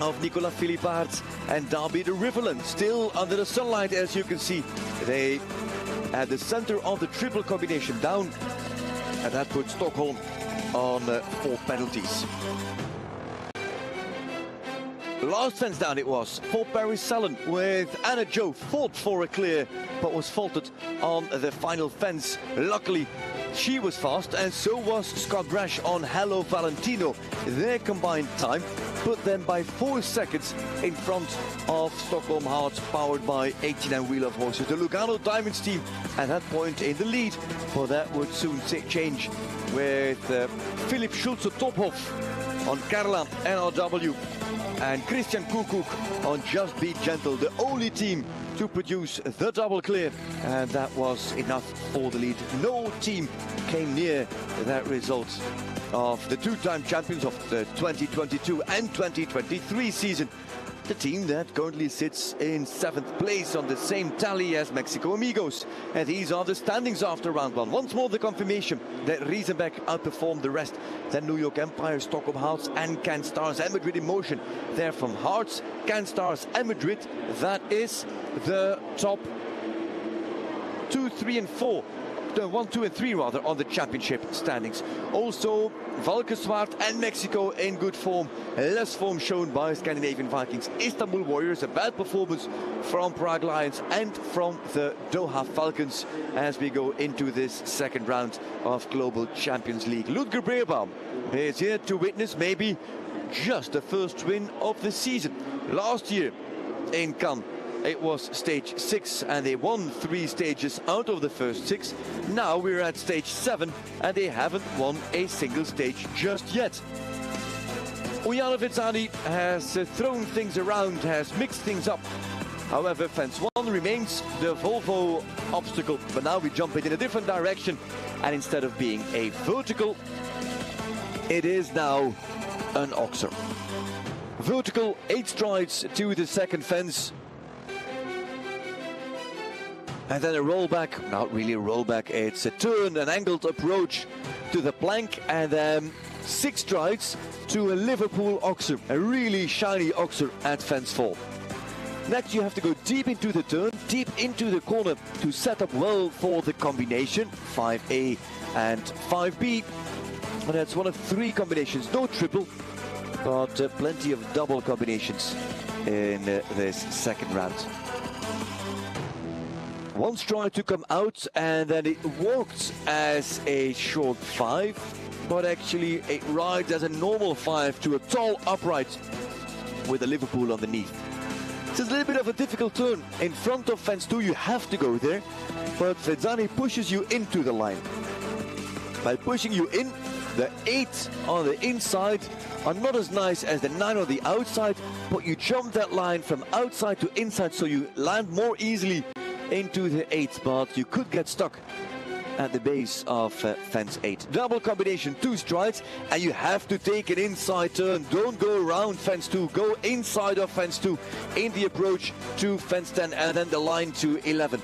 of Nicolas Philippaerts and Darby de Riverland. Still under the sunlight, as you can see. They at the center of the triple combination down, and that put Stockholm on 4 penalties. Last fence down it was for Paris Salon, with Anna Jo fought for a clear but was faulted on the final fence. Luckily she was fast, and so was Scott Brash on Hello Valentino. Their combined time put them by 4 seconds in front of Stockholm Hearts, powered by 89 Wheel of Horses. The Lugano Diamonds team at that point in the lead, but that would soon change with Philipp Schulze-Tophoff on Carla NRW and Christian Koekoek on Just Be Gentle, the only team to produce the double clear, and that was enough for the lead. No team came near that result of the 2-time champions of the 2022 and 2023 season. The team that currently sits in 7th place on the same tally as Mexico Amigos. And these are the standings after round 1. Once more the confirmation that Riesenbeek outperformed the rest. Then New York Empire, Stockholm Hearts and CanStars and Madrid in Motion. There from Hearts, CanStars and Madrid, that is the top 2, 3 and 4. 1, 2 and 3 rather on the championship standings. Also Valkenswaard and Mexico in good form. Less form shown by Scandinavian Vikings. Istanbul Warriors, a bad performance from Prague Lions and from the Doha Falcons as we go into this second round of Global Champions League. Ludger Beerbaum is here to witness maybe just the first win of the season. Last year in Cannes it was stage 6 and they won 3 stages out of the first 6. Now we're at stage 7 and they haven't won a single stage just yet. Ujana Vitsani has thrown things around, has mixed things up. However, fence 1 remains the Volvo obstacle, but now we jump it in a different direction, and instead of being a vertical, it is now an oxer. Vertical, 8 strides to the second fence. And then a rollback, not really a rollback, it's a turn, an angled approach to the plank, and then 6 strides to a Liverpool oxer, a really shiny oxer at fence 4. Next you have to go deep into the turn, deep into the corner to set up well for the combination, 5A and 5B. And that's one of 3 combinations, no triple, but plenty of double combinations in this second round. 1 stride to come out, and then it walked as a short 5, but actually it rides as a normal 5 to a tall upright with a Liverpool underneath. It's a little bit of a difficult turn. In front of fence 2 you have to go there, but Vetsani pushes you into the line. By pushing you in, The 8 on the inside are not as nice as the 9 on the outside, but you jump that line from outside to inside, so you land more easily into the 8, but you could get stuck at the base of fence 8. Double combination, 2 strides, and you have to take an inside turn. Don't go around fence 2, go inside of fence 2 in the approach to fence 10 and then the line to 11.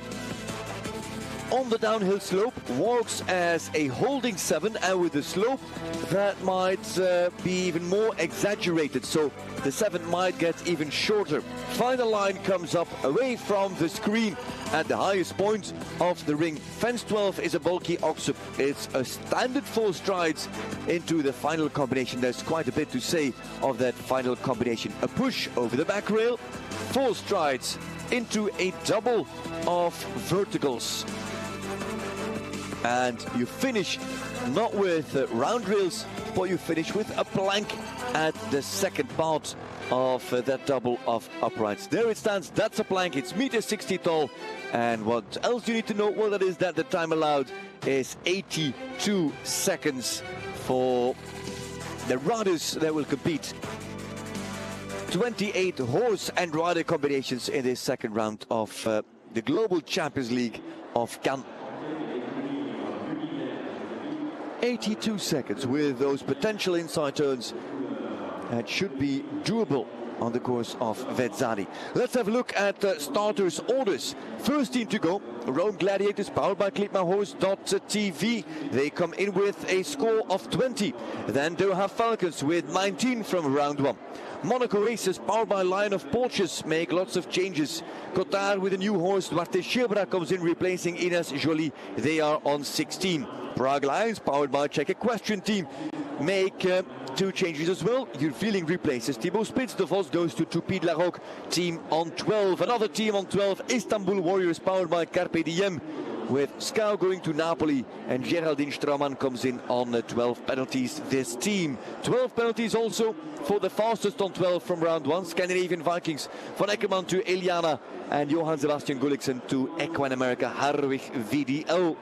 On the downhill slope, walks as a holding 7, and with the slope that might be even more exaggerated, so the 7 might get even shorter. Final line comes up away from the screen at the highest point of the ring. Fence 12 is a bulky oxup. It's a standard 4 strides into the final combination. There's quite a bit to say of that final combination. A push over the back rail, 4 strides into a double of verticals. And you finish not with round rails, but you finish with a plank at the second part of that double of uprights. There it stands, that's a plank, it's 1.60 meters tall. And what else you need to know, well, that is that the time allowed is 82 seconds for the riders that will compete. 28 horse and rider combinations in this second round of the Global Champions League of Cannes. 82 seconds with those potential inside turns. That should be doable on the course of Vezzani. Let's have a look at starters' orders. First team to go, Rome Gladiators, powered by ClickMyHorse.tv. They come in with a score of 20. Then Doha Falcons with 19 from round 1. Monaco Races, powered by Lion of Porsches, make lots of changes. Cotard with a new horse, Duarte Chebra comes in replacing Ines Joly. They are on 16. Prague Lions, powered by Czech Equestrian Team, make 2 changes as well. Your feeling replaces Thibaut Spitz. De Vos goes to Toupie de la Roque, team on 12. Another team on 12, Istanbul Warriors, powered by Carpe Diem, with Scow going to Napoli, and Geraldine Straumann comes in on 12 penalties. This team, 12 penalties also for the fastest on 12 from round 1, Scandinavian Vikings, Van Eckermann to Eliana, and Johann Sebastian Gulliksen to Equine America Harwig VDL.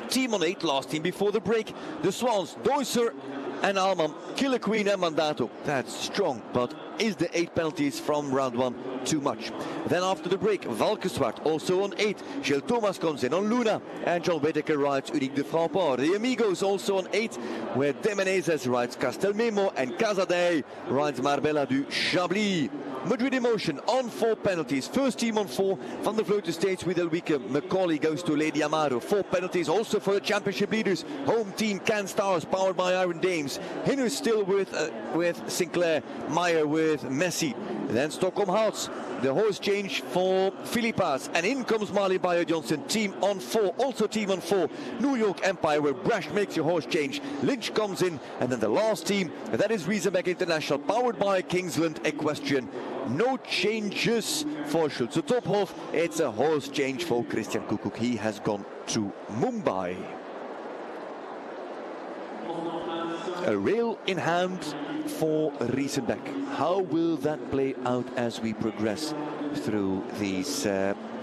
Team on 8, last team before the break, the Swans, Deusser and Alman, Killer Queen and Mandato. That's strong, but is the 8 penalties from round 1 too much? Then after the break, Valkenswaard also on 8, Gilles Thomas comes in on Luna, and John Whittaker rides Unique de Framport. The Amigos also on 8, where De Menezes rides Castelmemo, and Casadei rides Marbella du Chablis. Madrid Emotion on 4 penalties. First team on 4. Van der Vleuten stays with Elwieke. Macaulay goes to Lady Amaro. 4 penalties also for the championship leaders. Home team Can Stars, powered by Iron Dames. Hinner still with Sinclair. Meyer with Messi. Then Stockholm Hearts. The horse change for Philippas. And in comes Marley Bayer Johnson. Team on 4. Also team on 4. New York Empire, where Brash makes your horse change. Lynch comes in. And then the last team, that is Riesenbeck International, powered by Kingsland Equestrian. No changes for Schulze Tophoff. It's a horse change for Christian Kukuk. He has gone to Mumbai. A rail in hand for Riesenbeck. How will that play out as we progress through these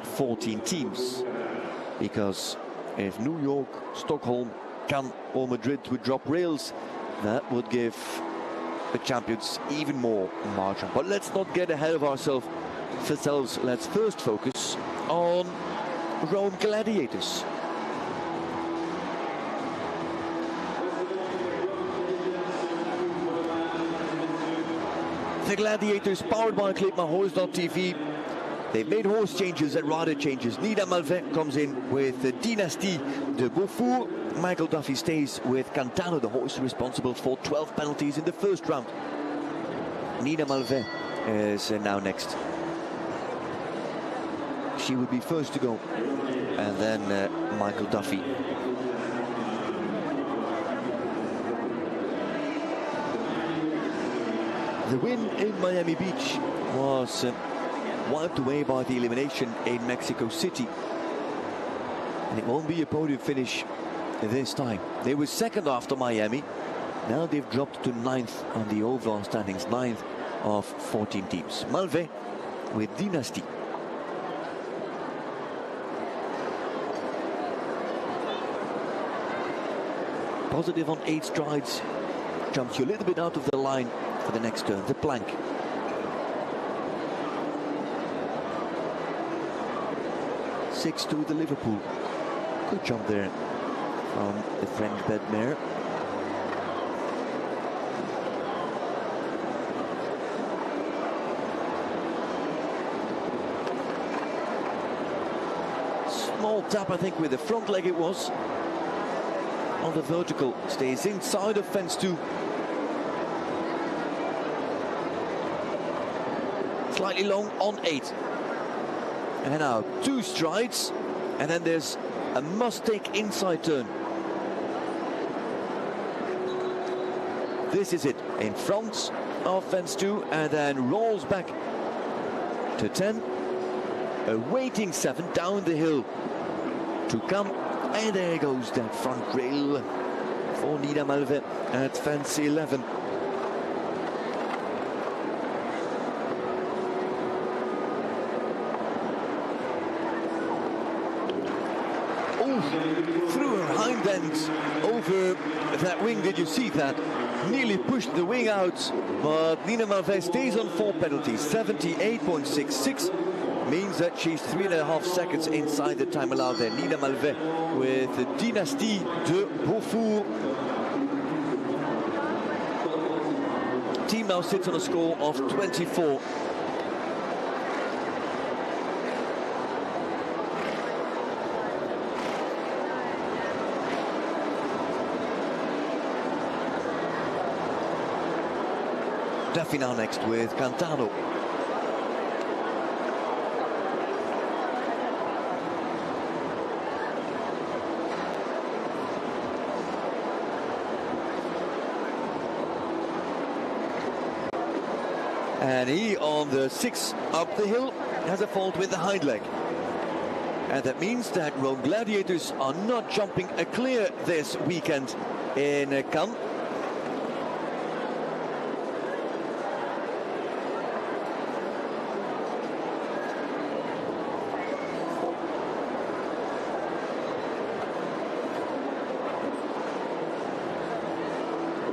14 teams? Because if New York, Stockholm, Cannes or Madrid would drop rails, that would give the champions even more margin. But let's not get ahead of ourselves. Let's first focus on Rome Gladiators. The Gladiators, powered by ClickMyHorse.tv. They've made horse changes and rider changes. Nina Malvet comes in with the Dynastie de Beaufour. Michael Duffy stays with Cantano, the horse responsible for 12 penalties in the first round. Nina Malvet is now next. She would be first to go. And then Michael Duffy. The win in Miami Beach was wiped away by the elimination in Mexico City. And it won't be a podium finish this time. They were second after Miami. Now they've dropped to 9th on the overall standings, 9th of 14 teams. Malvet with Dynastie. positive on 8 strides. Jumps you a little bit out of the line for the next turn, the plank. Six to the Liverpool. Good jump there from the French bed mare. Small tap, I think, with the front leg it was. On the vertical, stays inside of fence 2. Slightly long on 8. And now 2 strides, and then there's a must-take inside turn. This is it, in front of fence 2, and then rolls back to 10. A waiting 7 down the hill to come, and there goes that front rail for Nina Malve at fence 11. Through her hind end over that wing. Did you see that? Nearly pushed the wing out, but Nina Malve stays on 4 penalties. 78.66 means that she's 3.5 seconds inside the time allowed there. Nina Malve with the Dynastie de Beaufour. Team now sits on a score of 24. Duffy now next with Cantano. And he, on the 6 up the hill, has a fault with the hind leg. And that means that Rome Gladiators are not jumping a clear this weekend in Cannes.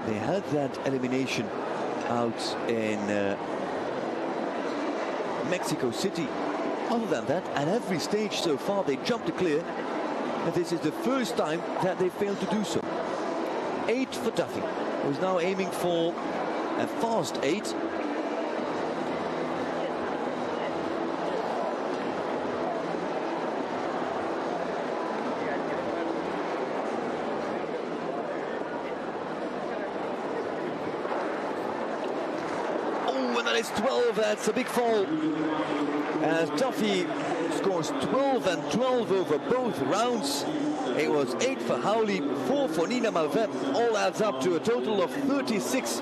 They had that elimination out in Mexico City. Other than that, at every stage so far, they jumped to clear. And this is the first time that they failed to do so. 8 for Duffy, who's now aiming for a fast 8. That is 12, that's a big fall. As Duffy scores 12 and 12 over both rounds. It was 8 for Howley, 4 for Nina Malve. All adds up to a total of 36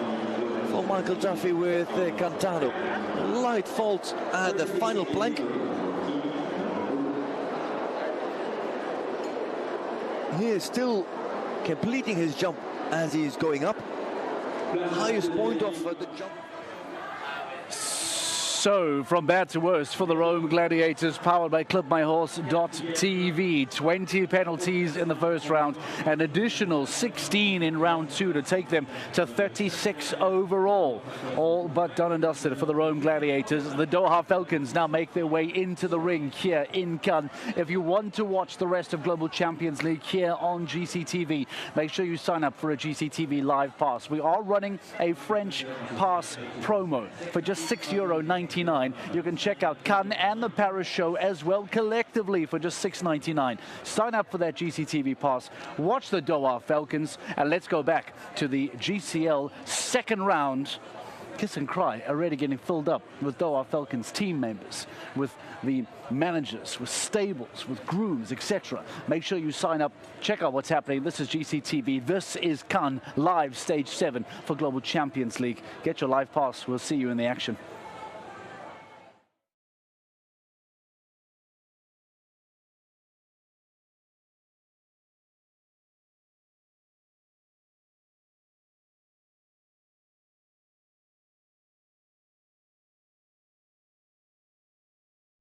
for Michael Duffy with Cantano. Light fault at the final plank. He is still completing his jump as he is going up. Highest point of the jump.
So, from bad to worse for the Rome Gladiators, powered by ClubMyHorse.tv. 20 penalties in the first round, an additional 16 in round 2 to take them to 36 overall. All but done and dusted for the Rome Gladiators. The Doha Falcons now make their way into the ring here in Cannes. If you want to watch the rest of Global Champions League here on GCTV, make sure you sign up for a GCTV live pass. We are running a French pass promo for just €6.99. You can check out Cannes and the Paris show as well collectively for just $6.99. Sign up for that GCTV pass, watch the Doha Falcons, and let's go back to the GCL second round. Kiss and Cry already getting filled up with Doha Falcons team members, with the managers, with stables, with grooms, etc. Make sure you sign up, check out what's happening. This is GCTV. This is Cannes live stage 7 for Global Champions League. Get your live pass. We'll see you in the action.